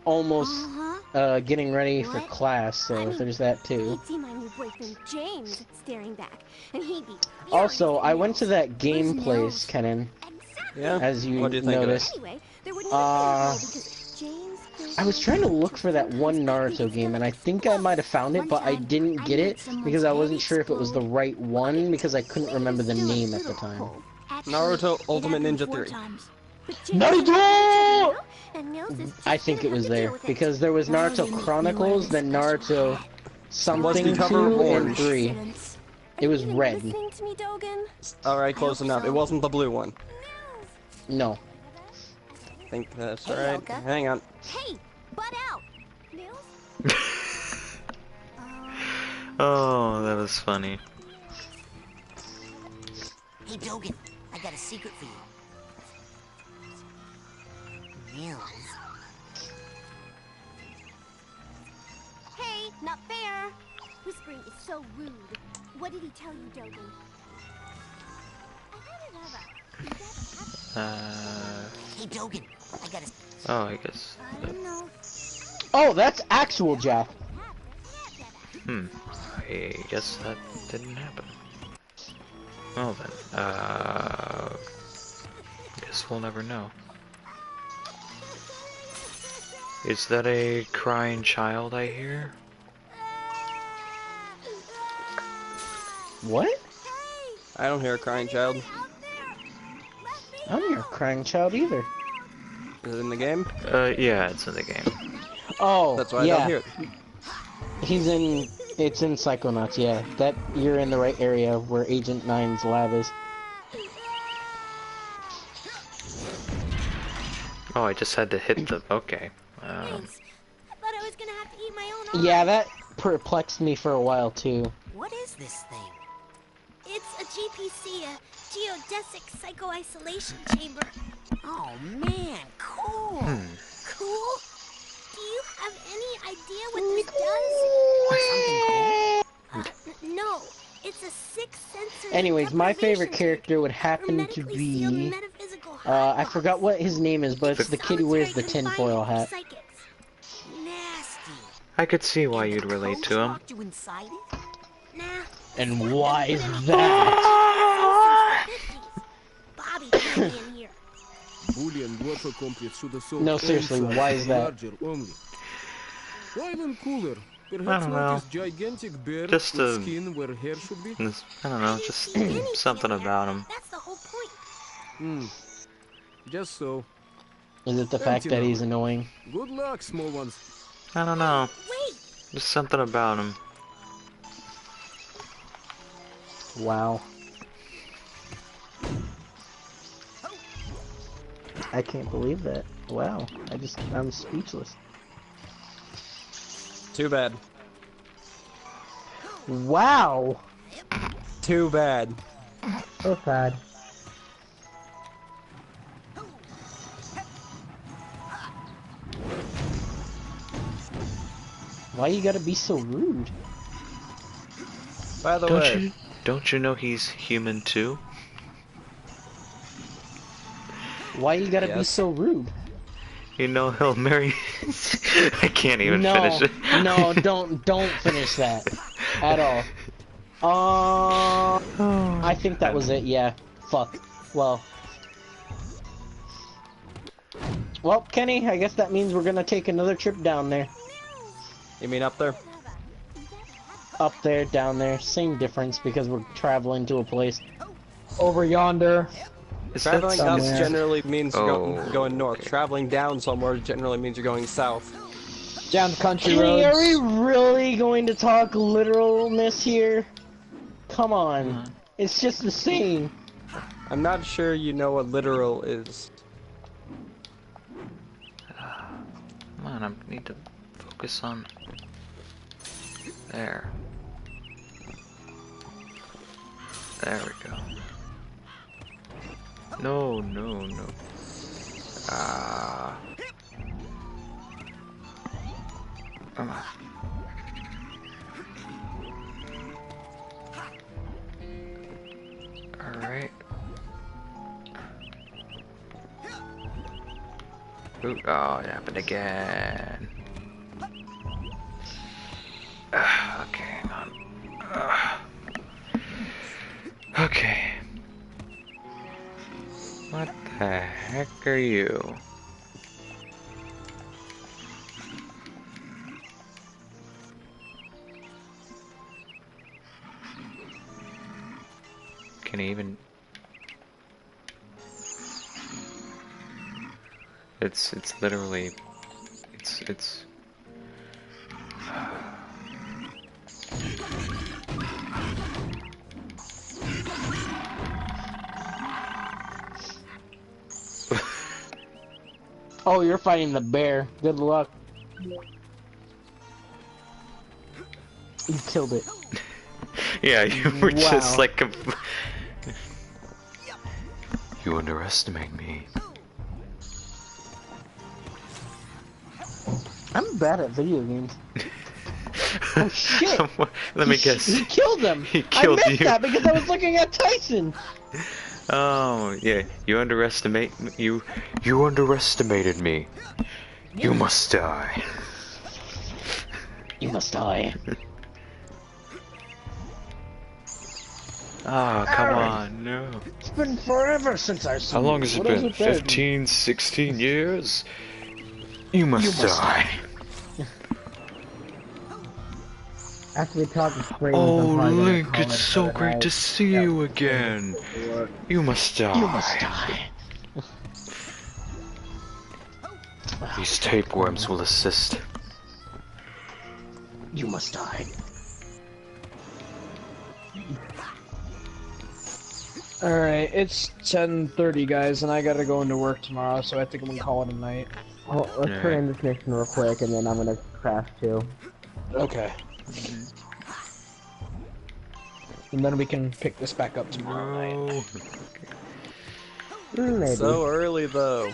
almost getting ready for class, so there's that too. He'd see my new boyfriend James staring back, and he'd be Also, I went to that game place, Kenan. Yeah. As you What do you think noticed. Anyway, there wouldn't even be a hole because James I was trying to look for that one Naruto game, and I think I might have found it, but I didn't get it because I wasn't sure if it was the right one because I couldn't remember the name at the time. Naruto Ultimate Ninja 3. Naruto! I think it was there because there was Naruto Chronicles, then Naruto something 2 and 3. It was red. Alright, close enough. It wasn't the blue one. No. I think that's right. Hang on. Hey, butt out. Oh, that was funny. Hey, Dogen, I got a secret for you. Nils. Hey, not fair. Whispering is so rude. What did he tell you, Dogen? Hey, Dogen, I got a... Oh, I guess. Oh, that's actual Jack. I guess that didn't happen. Well then, guess we'll never know. Is that a crying child I hear? What? I don't hear a crying child. I don't hear a crying child either. Is it in the game? Yeah, it's in the game. Oh, that's why yeah. I don't hear it. It's in Psychonauts, yeah. That, you're in the right area where Agent 9's lab is. Oh, I just had to hit the... Okay. I thought I was gonna have to eat my own. Yeah, that perplexed me for a while too. What is this thing? It's a GPC, a geodesic psycho-isolation chamber. Oh man, cool. Cool? Do you have any idea what this does? No, it's a six-sensory. Anyways, my favorite character would happen to be... I forgot what his name is, but it's the kid who wears the tinfoil hat. Nasty. I could see why you'd relate to him. You inside it? Nah. And why is that? Bobby came in here. No, seriously, why is that? Why even cooler? I don't know. Just I don't know, just something about him. That's the whole point. Just so. Is it the fact that he's annoying? Good luck, small ones. I don't know. Wait. Just something about him. Wow. I can't believe that. Wow. I'm speechless. Too bad. Wow. Too bad. So sad. Why you gotta be so rude? By the way, Don't you know he's human too? Why you gotta be so rude? You know he'll marry. I can't even finish it. No, don't finish that at all. I think that was it. Yeah. Fuck. Well, Kenny, I guess that means we're gonna take another trip down there. you mean up there? Up there, down there, same difference because we're traveling to a place. Over yonder. Traveling up generally means Oh, going north. Okay. Traveling down somewhere generally means you're going south. Down the country Kenny, roads. are we really going to talk literalness here? Come on. It's just the same. I'm not sure you know what literal is. Come on, I need to focus on... There. There we go. No. Come on. Alright. Ooh, oh, it happened again. Okay, hang on. Okay. What the heck are you? Can he even... It's literally... It's... Oh, you're fighting the bear. Good luck. You killed it. Yeah, you were just like a... You underestimate me. I'm bad at video games. Oh shit! Let me guess. He killed him! He killed I missed you. that because I was looking at Tyson! Oh, yeah, you underestimated me. You must die. You must die. Oh, come on, no. It's been forever since I've seen How long has it been? 15, 16 years? You must die. After we talk straight, Oh, Link, it's so great to see you again. You must die. You must die. These tapeworms will assist. You must die. Alright, it's 10:30, guys, and I gotta go into work tomorrow, so I think I'm gonna call it a night. Oh, let's turn in this mission real quick, and then I'm gonna crash too. Okay. And then we can pick this back up tomorrow night. Maybe. So early, though.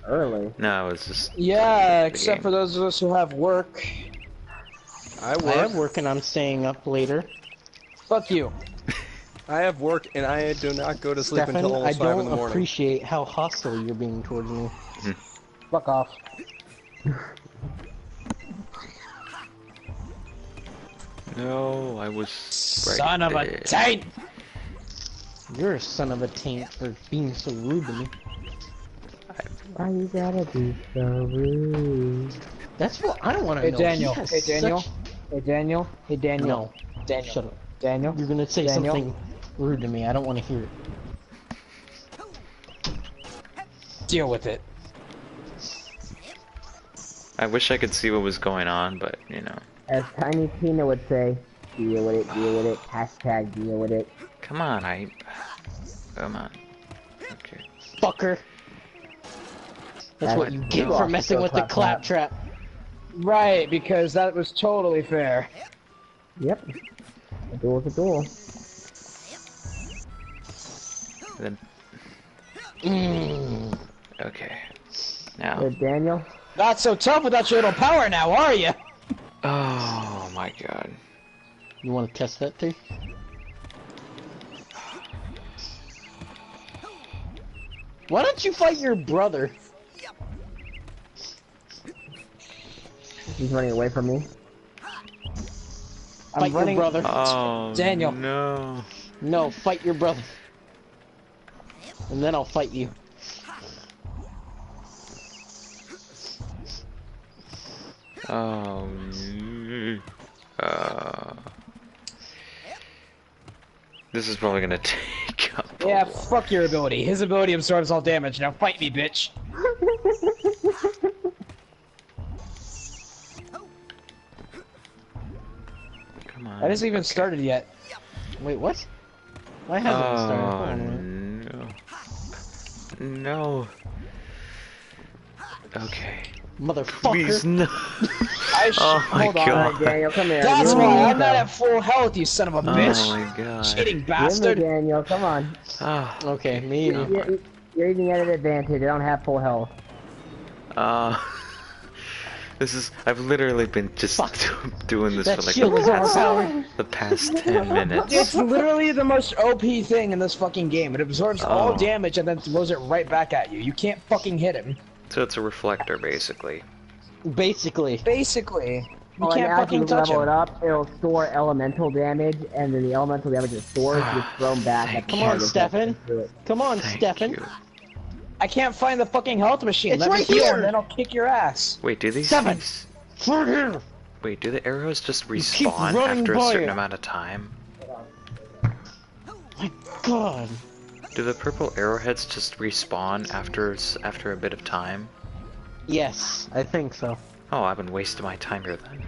Early? No, it's just... Yeah, except for those of us who have work. I have work and I'm staying up later. Fuck you. I have work and I do not go to sleep Stefan, until almost 5 in the I don't morning. appreciate how hostile you're being towards me. Fuck off. No, I was right Son of a taint! You're a son of a taint for being so rude to me. Why you gotta be so rude? That's what I don't want to Hey know. Daniel, He has hey Daniel, such- hey Daniel, hey Daniel. No. Daniel. Shut up. Daniel. You're gonna say Daniel. something rude to me. I don't want to hear it. Deal with it. I wish I could see what was going on, but, you know. As Tiny Tina would say, deal with it, hashtag deal with it. Come on, Come on. Okay. Fucker. That's what you get for messing with the claptrap. Right, because that was totally fair. Yep. A duel's a duel. Then. Okay. Now. Hey, Daniel. Not so tough without your little power now, are you? Oh my god. You want to test that thing? Why don't you fight your brother? He's running away from me. Fight your brother. Oh, Daniel. No. No, fight your brother. And then I'll fight you. Oh. This is probably gonna take up. Yeah, fuck your ability. His ability absorbs all damage. Now fight me, bitch. Come on. That hasn't even started yet. Wait, what? Why hasn't it started? No. No. Okay. Motherfucker. Please, no. Oh my hold on, god. Daniel, come here. That's why I'm not at full health, you son of a bitch. Oh my god. Cheating Give bastard. me Daniel, come on. Oh. Okay, me and you. You're using at an advantage. I don't have full health. This is. I've literally been just doing this That for like shield is overpowered. the past 10 minutes. It's literally the most OP thing in this fucking game. It absorbs all damage and then throws it right back at you. You can't fucking hit him. So it's a reflector, basically. Basically. Basically. You Oh, can't and as fucking you touch level him. it up, it'll store elemental damage, and then the elemental damage it stores gets thrown back. at the Come on, target. Stefan. Come on, Thank Stefan. you. I can't find the fucking health machine. It's Let right me heal here. and then I'll kick your ass. Wait, do these Seven. things... Right here. Wait, do the arrows just keep respawn running after a by certain it. amount of time? My god. Do the purple arrowheads just respawn after a bit of time? Yes, I think so. Oh, I've been wasting my time here then.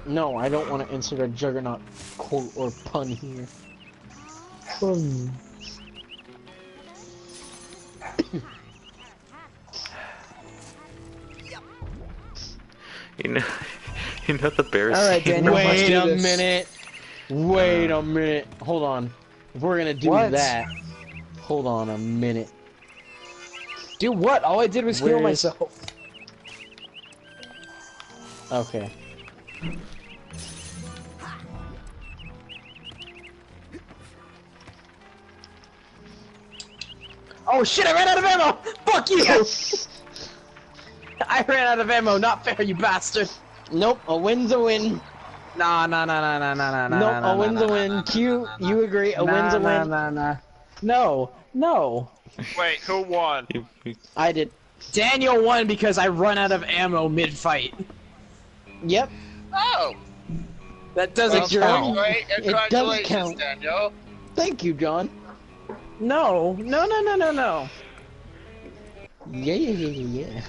No, I don't want to insert a juggernaut quote or pun here. You know, you know the bears. Alright, Daniel, let's Wait do a this. minute. Wait a minute. Hold on. If we're gonna do What? that, hold on a minute. Do what? All I did was heal Where's- myself. Okay. Oh shit, I ran out of ammo! Fuck you! Yes! I ran out of ammo, not fair, you bastard! Nope, a win's a win. Nah. Nope, a win's a win. Q, you agree, a win's a win. No. Wait, who won? I did. Daniel won because I run out of ammo mid-fight. Yep. Oh! That doesn't Well, count. Great, It does congratulations, count. Daniel. Thank you, John. No. Yeah.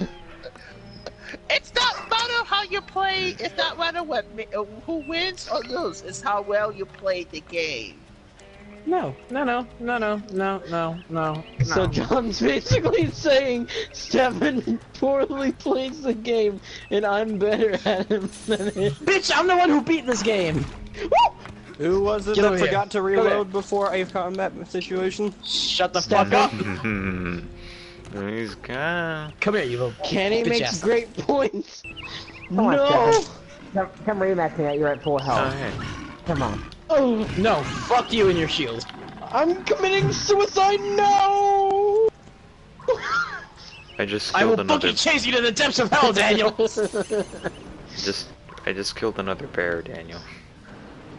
It's not matter how you play. It's not matter what who wins or loses. It's how well you play the game. No. So John's basically saying Stefan poorly plays the game, and I'm better at him than him. Bitch, I'm the one who beat this game! Who was it Get that over here. forgot to reload before a combat situation? Shut the fuck up! He's gone. Come here, you little Kenny bitch makes ass. great points. Come on, No! Stefan. Come rematch me. You're at full Oh, health. hey. Come on. Oh, No, fuck you and your shield. I'm committing suicide now! I just I killed will another. fucking chase you to the depths of hell, Daniel! I just killed another bear, Daniel.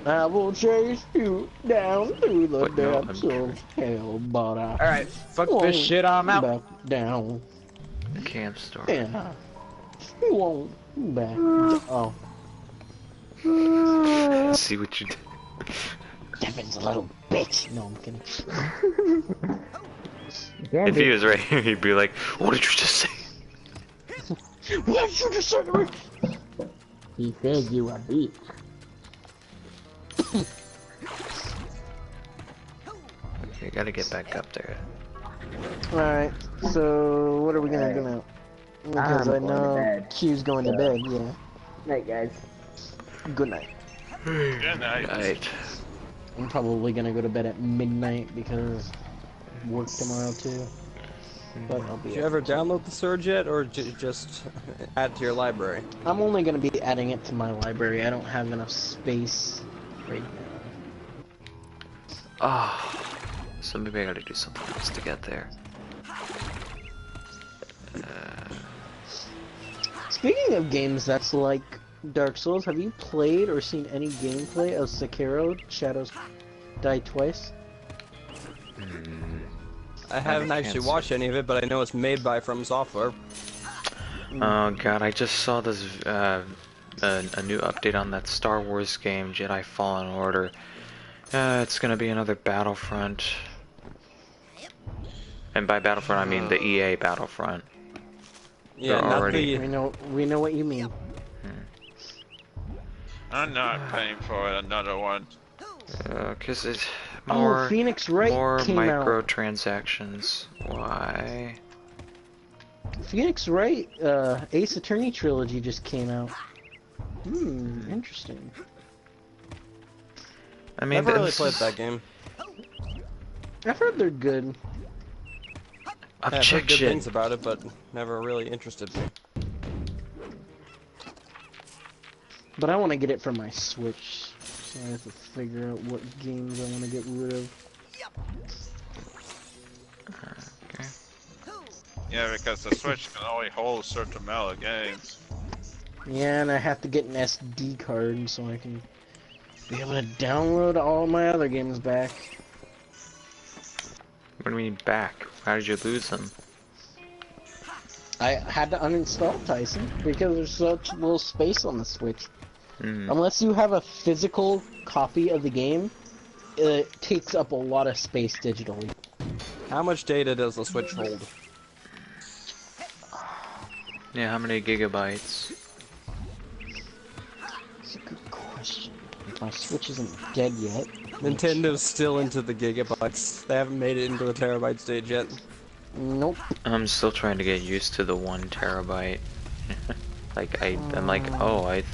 I will chase you down through the But no, depths I'm- of hell, but I Alright, fuck won't this shit, I'm out. back down. Camp store. Yeah. You won't back down. See what you did. Stefan's a little bitch. No, I'm kidding. If he was right here, he'd be like, "What did you just say?" What did you just say to me? He said you a bitch. Okay, gotta get back up there. Alright, so what are we gonna do now? Because I going to know bed. Q's going to bed, yeah. Night, guys. Good night. Good night. I'm probably gonna go to bed at midnight because work tomorrow too. But I'll be. Did you ever download the Surge yet, or just add it to your library? I'm only gonna be adding it to my library. I don't have enough space right now. Ah, so maybe I gotta do something else to get there. Speaking of games that's like Dark Souls, have you played or seen any gameplay of Sekiro: Shadows Die Twice? I haven't actually watched any of it, but I know it's made by From Software. Oh god, I just saw this a new update on that Star Wars game, Jedi Fallen Order. It's gonna be another Battlefront. And by Battlefront I mean the EA Battlefront. Yeah, not the... We know what you mean. I'm not paying for another one. Cause it's more, Phoenix Wright more came out. microtransactions. Why? Phoenix Wright, Ace Attorney trilogy just came out. Interesting. I mean, never really played that game. I've heard they're good. I've heard good things about it, but never really interested me. But I want to get it for my Switch, so I have to figure out what games I want to get rid of. Okay. Yeah, because the Switch can only hold a certain amount of games. Yeah, and I have to get an SD card so I can be able to download all my other games back. What do you mean back? How did you lose them? I had to uninstall Tyson because there's such little space on the Switch. Unless you have a physical copy of the game, it takes up a lot of space digitally. How much data does the Switch hold? Yeah, how many gigabytes? That's a good question. My Switch isn't dead yet. Nintendo's still into the gigabytes. They haven't made it into the terabyte stage yet. Nope. I'm still trying to get used to the 1 terabyte. I'm like, oh, I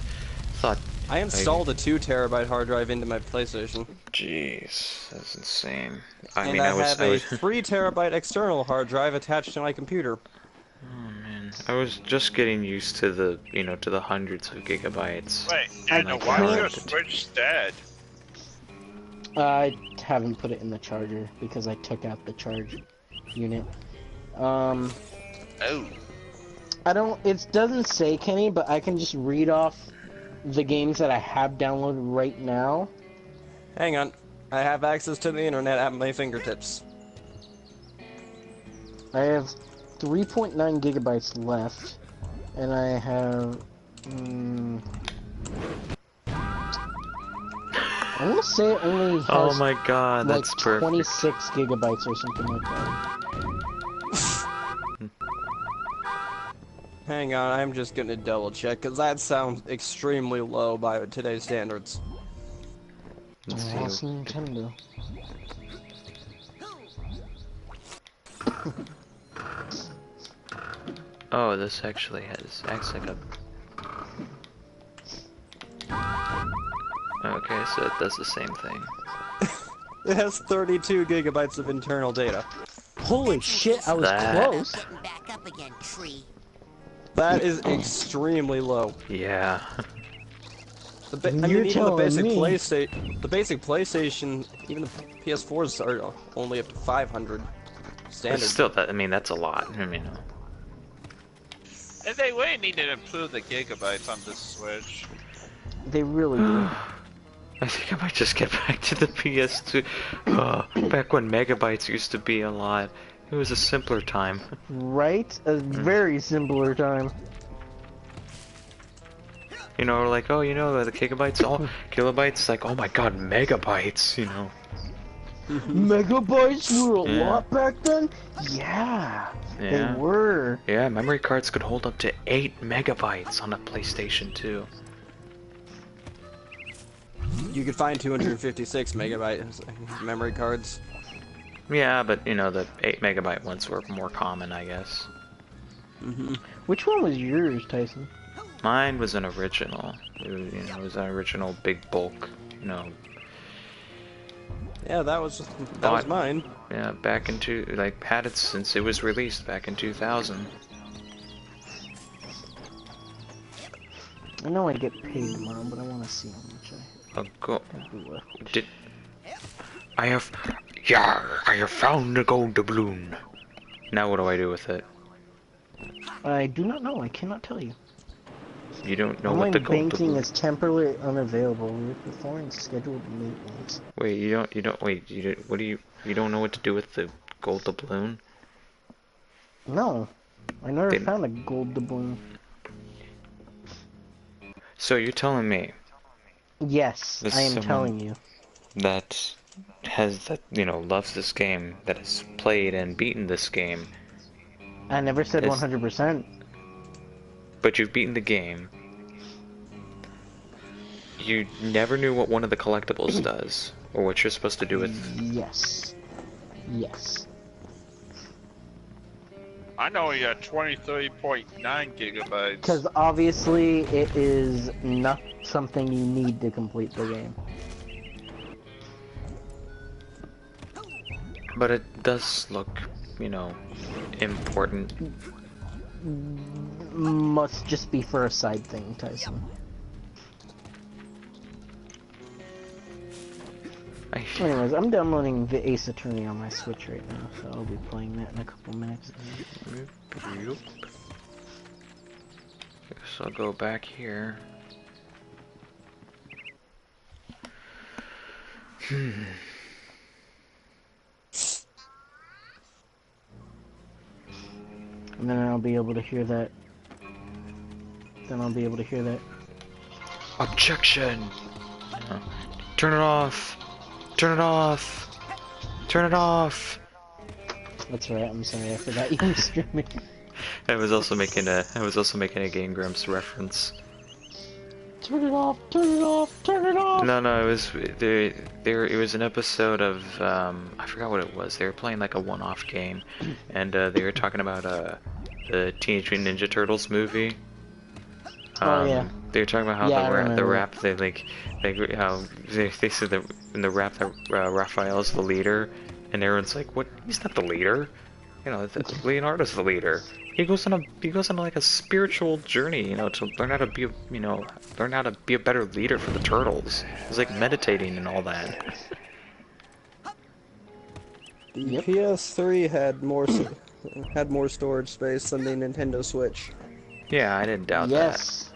thought... I installed a 2 terabyte hard drive into my PlayStation. Jeez, that's insane. I have a 3 terabyte external hard drive attached to my computer. Oh man, I was just getting used to the, to the hundreds of gigabytes. Wait, and why is your Switch dead? I haven't put it in the charger because I took out the charge unit. Oh. It doesn't say, Kenny, but I can just read off the games that I have downloaded right now. Hang on. I have access to the internet at my fingertips. I have 3.9 gigabytes left, and I have... I want to say it only has oh my god, like that's perfect. 26 gigabytes or something like that. Hang on, I'm just gonna double check, because that sounds extremely low by today's standards. Lost Nintendo. Oh, this actually acts like a... Okay, so it does the same thing. It has 32 gigabytes of internal data. Holy shit, I was close. Back up again, tree. That is extremely low. Yeah. Even the basic PlayStation, even the PS4s are only up to 500 standard. But still, that's a lot. And they really need to improve the gigabytes on this Switch. They really do. I think I might just get back to the PS2. Back when megabytes used to be a lot. It was a simpler time. Right? A very simpler time. Like, oh, the gigabytes, kilobytes, like, oh my god, megabytes, Megabytes were a lot back then? Yeah, they were. Yeah, memory cards could hold up to 8 megabytes on a PlayStation 2. You could find 256 megabyte memory cards. Yeah, but the 8 megabyte ones were more common, I guess. Which one was yours, Tyson? Mine was an original. It was, you know, it was an original big bulk, you know. Yeah, that was mine. Yeah, back into like had it since it was released back in 2000. I know I get paid tomorrow, but I want to see how much I have found the gold doubloon. Now what do I do with it? I do not know. I cannot tell you. You don't know Online what the gold banking doubloon is temporarily unavailable. We're performing scheduled maintenance. Wait, you don't you don't know what to do with the gold doubloon? No, I never found a gold doubloon. So you're telling me? Yes, I am telling you. That loves this game, that has played and beaten this game. I never said 100%. But you've beaten the game. You never knew what one of the collectibles does, or what you're supposed to do with. Yes. Yes. I know you got 23.9 gigabytes. Because obviously it is not something you need to complete the game. But it does look, you know, important. Must just be for a side thing, Tyson. Anyways, I'm downloading the Ace Attorney on my Switch right now, so I'll be playing that in a couple minutes. Guess I'll go back here. And then I'll be able to hear that. Objection! Turn it off! Turn it off! Turn it off! That's right, I'm sorry, I forgot you were streaming. I was also making a Game Grumps reference. Turn it off! Turn it off! Turn it off! No, it was it was an episode of I forgot what it was. They were playing like a one-off game, and they were talking about the Teenage Mutant Ninja Turtles movie. Oh yeah. They were talking about how the rap how they said that in the rap that Raphael's the leader, and everyone's like, what? He's not the leader. You know, Leonardo's the leader. He goes on like a spiritual journey, you know, to learn how to be a better leader for the turtles. He's like meditating and all that. The PS3 had more storage space than the Nintendo Switch. Yeah, I didn't doubt that.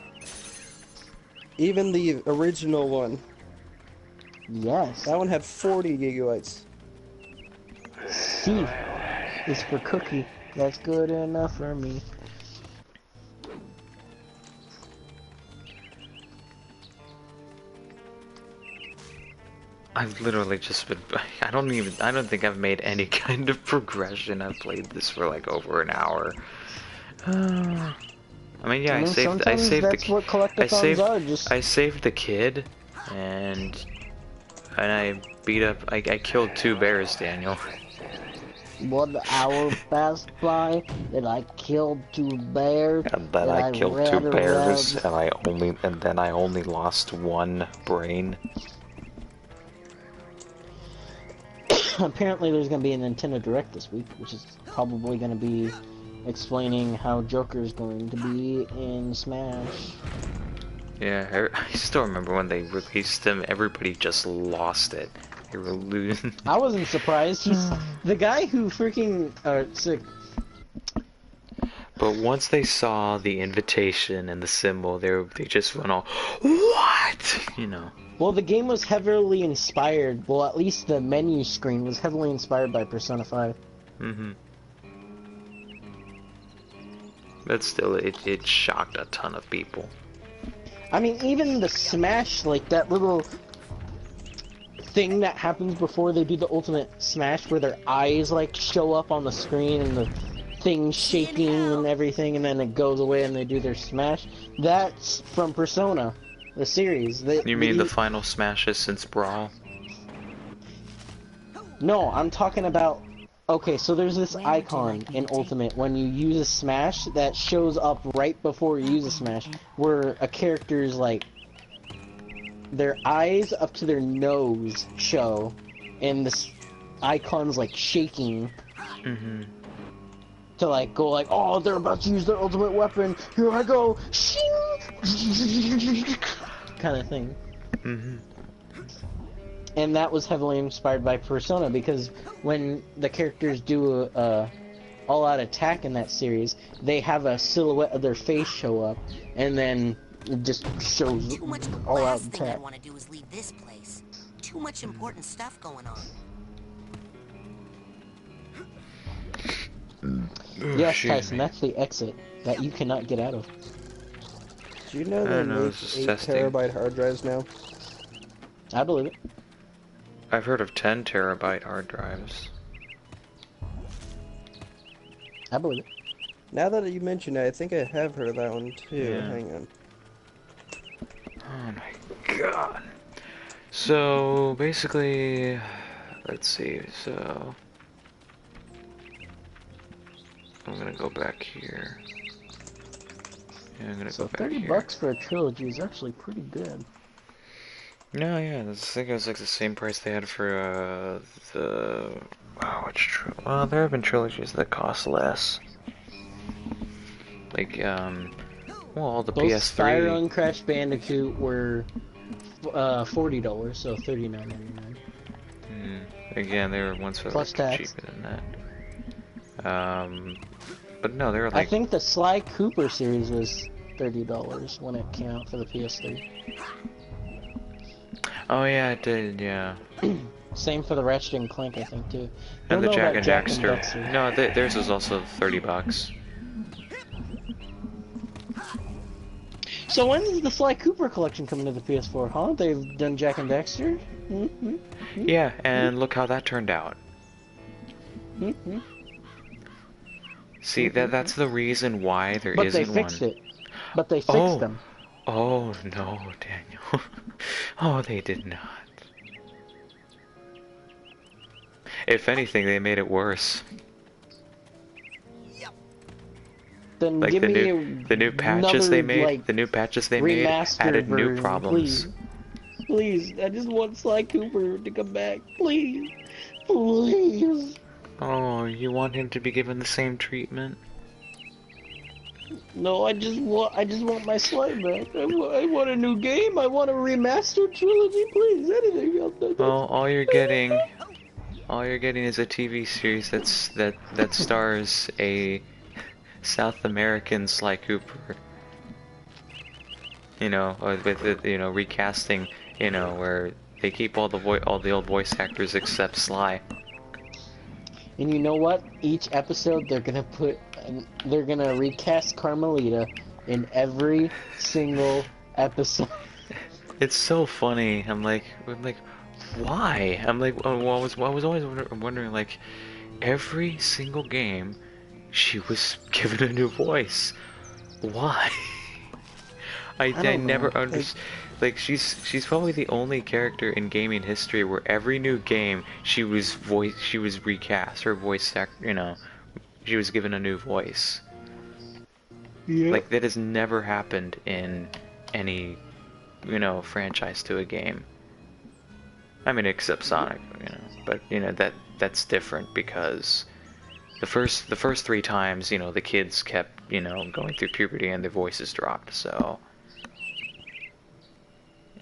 Even the original one. Yes. That one had 40 gigabytes. C is for cookie. That's good enough for me. I've literally just been. I don't think I've made any kind of progression. I've played this for like over an hour. I mean, yeah, I saved the kid, and I beat up. I killed 2 bears, Daniel. 1 hour passed by, and I killed 2 bears. And then I killed 2 bears, and then I only lost 1 brain. Apparently there's going to be a Nintendo Direct this week, which is probably going to be explaining how Joker's going to be in Smash. Yeah, I still remember when they released him, everybody just lost it. They were losing. I wasn't surprised. He's the guy who freaking... But once they saw the invitation and the symbol, they just went all, what? You know. Well, the game was heavily inspired, well, at least the menu screen was heavily inspired by Persona 5. Mm-hmm. But still, it shocked a ton of people. I mean, even the Smash, like, that little thing that happens before they do the ultimate Smash, where their eyes, like, show up on the screen, and the thing's shaking and everything, and then it goes away and they do their Smash, that's from Persona. The series. You mean the final Smashes since Brawl? No, I'm talking about Okay, so there's this icon in Ultimate when you use a smash that shows up right before you use a smash, where a character's like their eyes up to their nose show, and this icon's like shaking to like go like, oh, they're about to use their ultimate weapon. Here I go, kind of thing. And that was heavily inspired by Persona, because when the characters do a all-out attack in that series, they have a silhouette of their face show up, and then it just shows all-out Last thing I attack. want to do is leave this place. Too much important stuff going on. Yes, Tyson, that's the exit that you cannot get out of. Do you know they make 8-terabyte hard drives now? I believe it. I've heard of 10-terabyte hard drives. I believe it. Now that you mention it, I think I have heard of that one too. Yeah. Hang on. Oh my god. So, basically, let's see, so... I'm gonna go back here. Yeah, I'm gonna So go back 30 here. bucks for a trilogy is actually pretty good. No, yeah, I think it was like the same price they had for the... Oh, it's true. Well, there have been trilogies that cost less. Like, well, the Both PS3... Spyro and Crash Bandicoot were $40, so $39.99. Again, they were once Plus like, tax. cheaper than that. But no, they were like... I think the Sly Cooper series was $30 when it came out for the PS3. Oh yeah, it did, yeah. Same for the Ratchet and Clank, I think, too. And Don't the know Jack about and Daxter. No, theirs was also 30 bucks. So when is the Sly Cooper collection coming to the PS4, huh? They've done Jack and Daxter? Yeah, and look how that turned out. See, that's the reason why there But isn't they fixed one. it. But they fixed them. Oh, no, Daniel. Oh, they did not. If anything, they made it worse. Then Like give me the new patches they made, like, the new patches they made added new version, problems. Please, I just want Sly Cooper to come back. Please. Please. Oh, you want him to be given the same treatment? No, I just want my Sly back. I want a new game. I want a remastered trilogy, please. Anything else. Well, all you're getting is a TV series that stars a South American Sly Cooper. You know, with recasting. You know, where they keep all the old voice actors except Sly. And you know what? Each episode they're gonna recast Carmelita in every single episode. It's so funny. I'm like, why? I'm like, I was always wondering, like, every single game, she was given a new voice. Why? I never understood. Like, she's probably the only character in gaming history where every new game she was recast, her voice she was given a new voice. Yeah. Like, that has never happened in any franchise to a game. I mean, except Sonic, but that's different because the first 3 times, the kids kept, going through puberty and their voices dropped, so.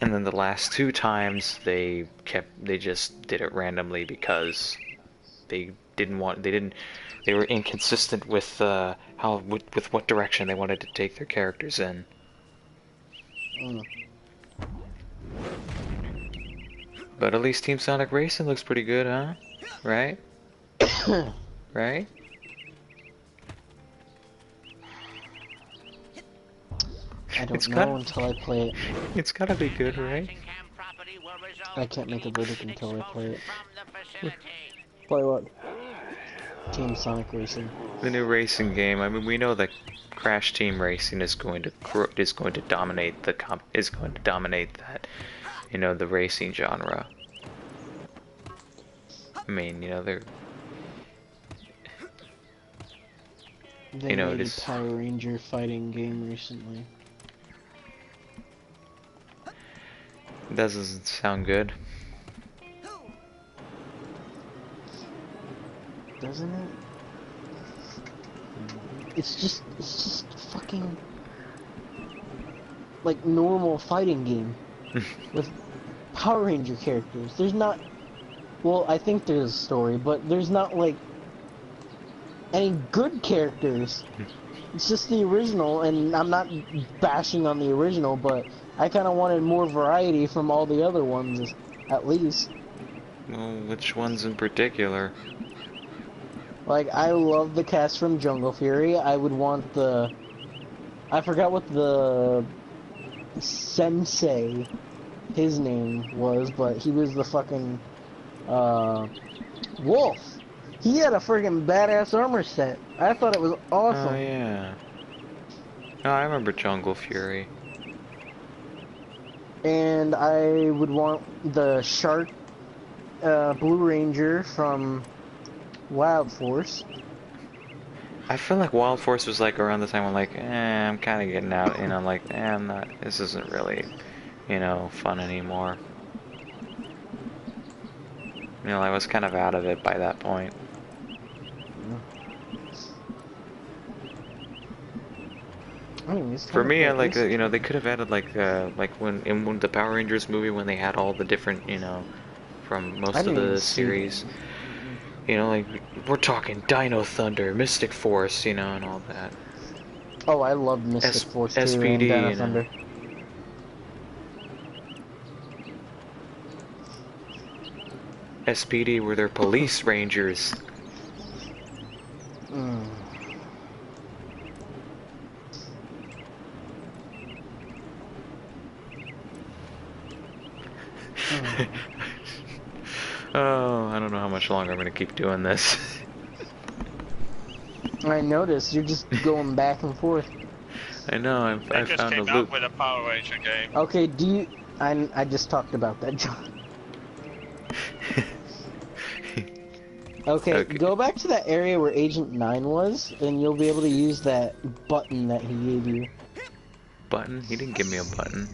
And then the last 2 times they just did it randomly because they were inconsistent with with what direction they wanted to take their characters in. But at least Team Sonic Racing looks pretty good, huh? Right? Right? I don't know until I play it. It's gotta be good, right? I can't make a verdict until I play it. Play what? Team Sonic Racing. The new racing game. I mean, we know that Crash Team Racing is going to dominate that, the racing genre. I mean, They you know, made a just Power Ranger fighting game recently. doesn't sound good. Doesn't it? It's just fucking like normal fighting game with Power Ranger characters. There's not, well, I think there's a story, but there's not like any good characters. It's just the original, and I'm not bashing on the original, but I kind of wanted more variety from all the other ones, at least. Well, which ones in particular? Like, I love the cast from Jungle Fury. I would want the... I forgot what the sensei, his name was, but he was the fucking, Wolf. He had a friggin' badass armor set. I thought it was awesome. Oh, yeah. No, I remember Jungle Fury. And I would want the Shark, Blue Ranger from Wild Force. I feel like Wild Force was like around the time when like, I'm kind of getting out, and I'm like, I'm not, this isn't really, you know, fun anymore. You know, I was kind of out of it by that point. For me, I like, you know, they could have added like when in the Power Rangers movie when they had all the different, you know, from most of the series. You know, like, we're talking Dino Thunder, Mystic Force, you know, and all that. Oh, I love Mystic Force too, SPD, and Dino you know. Thunder. SPD were their police rangers. Oh, I don't know how much longer I'm gonna keep doing this. I noticed you're just going back and forth. I know, I just found a came loop. out with a Power Ranger game. Okay, do you... I just talked about that, John. Okay, go back to that area where Agent 9 was, and you'll be able to use that button that he gave you. Button? He didn't give me a button.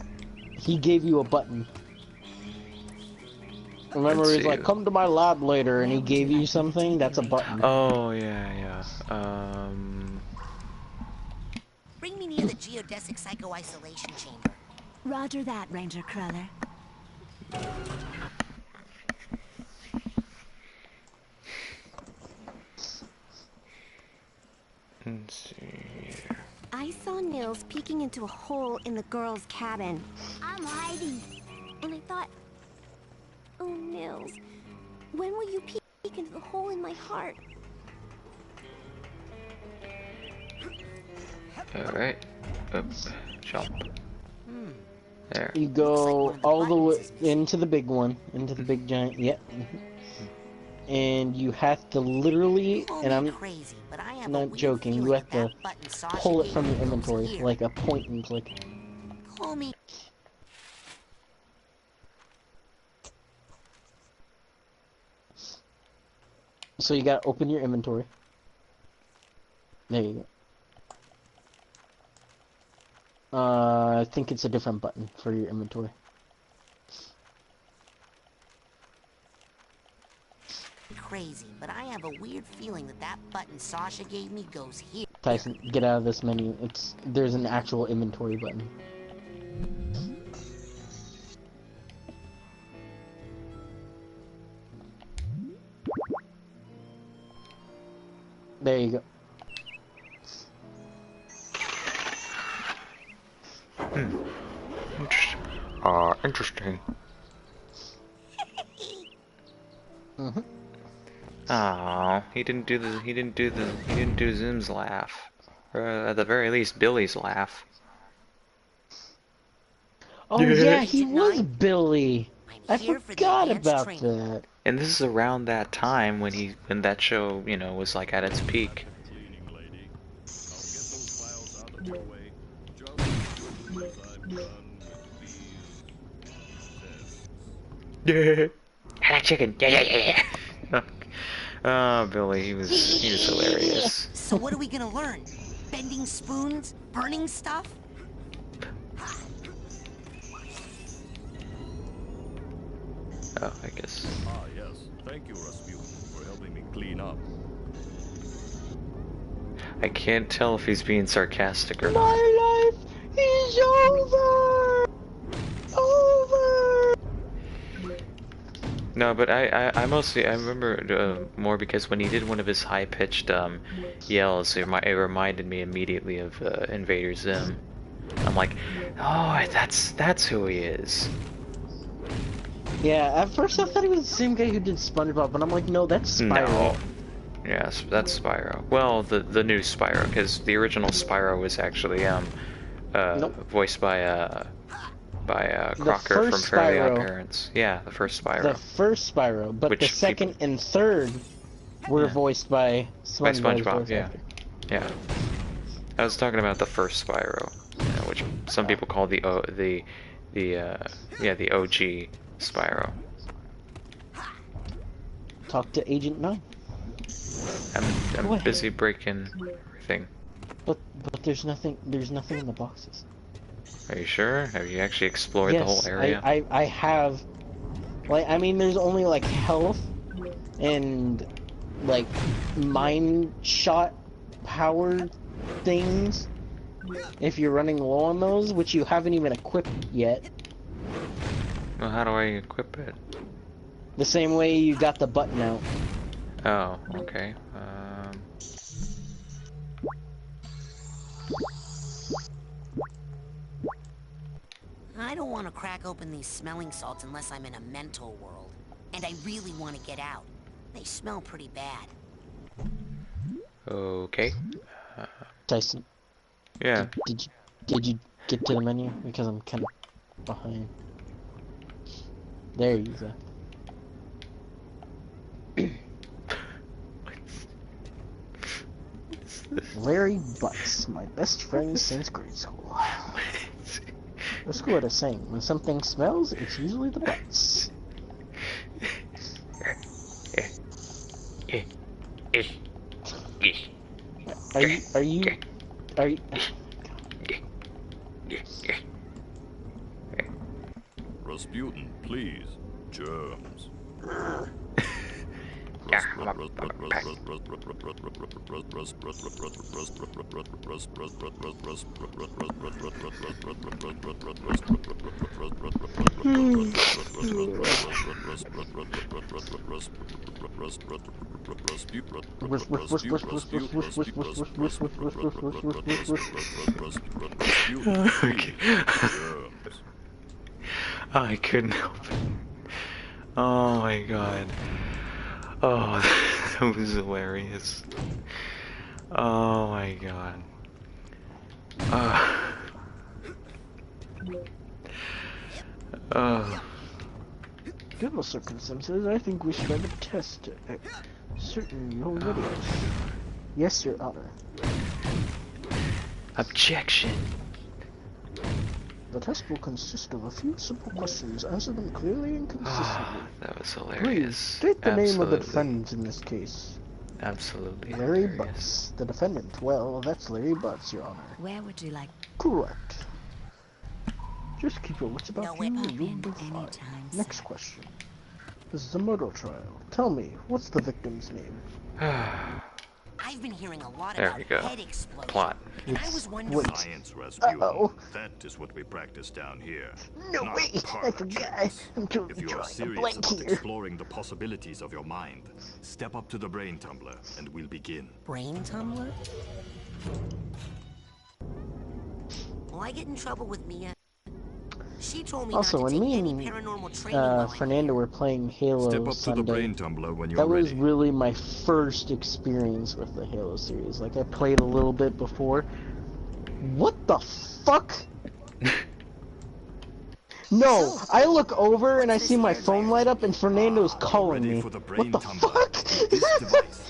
He gave you a button. Remember, Let's he's see. like, come to my lab later, and he gave you something? That's a button. Oh, yeah. Bring me near the geodesic psycho-isolation chamber. Roger that, Ranger Cruller. Let's see here. I saw Nils peeking into a hole in the girl's cabin. I'm hiding. And I thought, oh, Nils, when will you peek into the hole in my heart? Alright. Up. Jump. There. You go all the way into the big one, into the big giant, yep. And you have to literally, and I'm not joking, you have to pull it from your inventory, like a point and click. Call me. So you gotta open your inventory. There you go. I think it's a different button for your inventory. Crazy, but I have a weird feeling that that button Sasha gave me goes here. Tyson, get out of this menu. There's an actual inventory button. There you go. Interesting. Mm-hmm. Oh, he didn't do Zim's laugh. Or at the very least, Billy's laugh. Oh yeah, he was Billy. I forgot about that. And this is around that time when that show, you know, was like at its peak. Yeah. Chicken. Yeah. Oh, Billy, he was hilarious. So what are we gonna learn? Bending spoons? Burning stuff? Oh, I guess. Ah, yes. Thank you, Rasputin, for helping me clean up. I can't tell if he's being sarcastic or not. My life is over! Over! No, but I mostly, I remember more because when he did one of his high-pitched yells, it reminded me immediately of Invader Zim. I'm like, oh, that's who he is. Yeah, at first I thought he was the same guy who did SpongeBob, but I'm like, no, that's Spyro. No. Yes, that's Spyro. Well, the new Spyro, because the original Spyro was actually voiced by Crocker from Fairly Odd Parents. Yeah, the first Spyro. The first Spyro, but the second and third were voiced by SpongeBob. Yeah, yeah. I was talking about the first Spyro, which some people call the OG Spyro. Talk to Agent 9. I'm busy breaking thing. But there's nothing in the boxes. Are you sure? Have you actually explored the whole area? I have. Like, I mean, there's only like health and like mine shot power things if you're running low on those, which you haven't even equipped yet. Well, how do I equip it? The same way you got the button out. Oh, okay. I don't want to crack open these smelling salts unless I'm in a mental world. And I really want to get out. They smell pretty bad. Okay. Tyson. Yeah. Did you get to the menu? Because I'm kind of behind. There you go. Larry Butts, my best friend since grade school. Let's go with a saying. When something smells, it's usually the butts. Are you Rasputin, please. Germs. I couldn't help it. Oh my god. Oh, that was hilarious. Oh my god. Given the circumstances, I think we should have a test. Certain your videos. Yes, Your Honor. Objection. The test will consist of a few simple questions. Answer them clearly and consistently. That was hilarious. Please state the name of the defendant in this case. Absolutely. Larry Butts. The defendant. Well, that's Larry Butts, Your Honor. Where would you like? Correct. Just keep your wits about you and you'll be fine. Next question. This is a murder trial. Tell me, what's the victim's name? I've been hearing a lot There about we go. head explosions. Plot. And I was wondering. Science, Rasputin. That is what we practice down here. No Not way! I forgot. I'm totally If you are drawing a serious blank about here. exploring the possibilities of your mind, step up to the brain tumbler and we'll begin. Brain tumbler? Will I get in trouble with Mia? She told me Also, not when to me take and any paranormal training while Fernando were playing Halo Step up to the Sunday, brain tumbler when you're that was ready. really my first experience with the Halo series. Like, I played a little bit before. What the fuck? No, I look over and I see my phone light up and Fernando's calling me. What the fuck?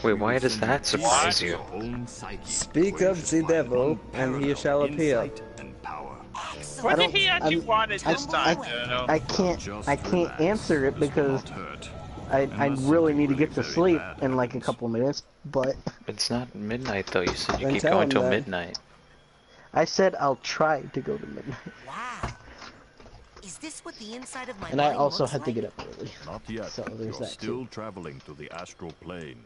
Wait, why does that surprise you? Speak of the devil, and he shall appear. What did he actually want at this time? I can't answer it because I really need to get to sleep in like a couple minutes, but... It's not midnight though, you said you Then keep tell going him till that. midnight. I said I'll try to go to midnight. Wow. Is this what the inside of my And I mind also looks had to like? get up early. Not yet. So there's You're that still too. traveling to the astral plane.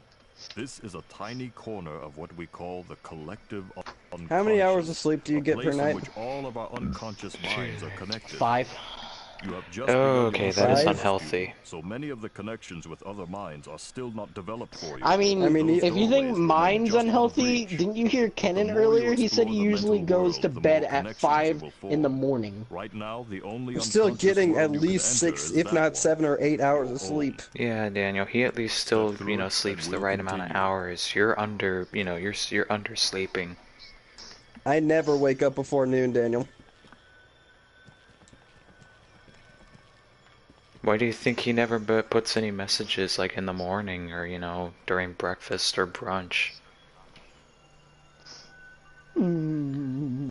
This is a tiny corner of what we call the collective unconscious. How many hours of sleep do you a get per place in night? which all of our unconscious minds are connected. 5. You have just Oh, begun okay, your that is first unhealthy. view, so many of the connections with other minds are still not developed for you. I mean Those if you think doorways remain mine's just out of unhealthy, reach. didn't you hear Kenan The more you earlier? He said he explore the usually mental goes world, to the bed more at connections you 5 will in the form. morning. Right now, the only I'm still unconscious getting at world you can least enter 6, is if that not one. 7 or 8 hours of Your sleep. Yeah, Daniel, he at least still, Step you know, through it sleeps and the we'll right amount of continue. hours. You're under, you know, you're undersleeping. I never wake up before noon, Daniel. Why do you think he never puts any messages like in the morning or, you know, during breakfast or brunch? Fine,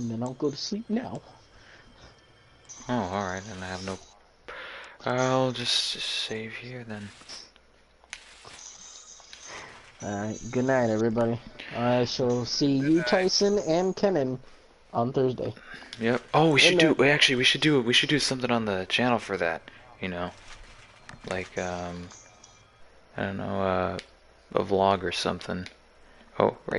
then I'll go to sleep now. Oh, alright, then I have no... I'll just save here then. Alright, good night everybody. I shall see you, Tyson, and Kenan on Thursday. Yep. Oh, we should Good do... night. Actually, we should do something on the channel for that, you know? Like, I don't know, a vlog or something. Oh, right.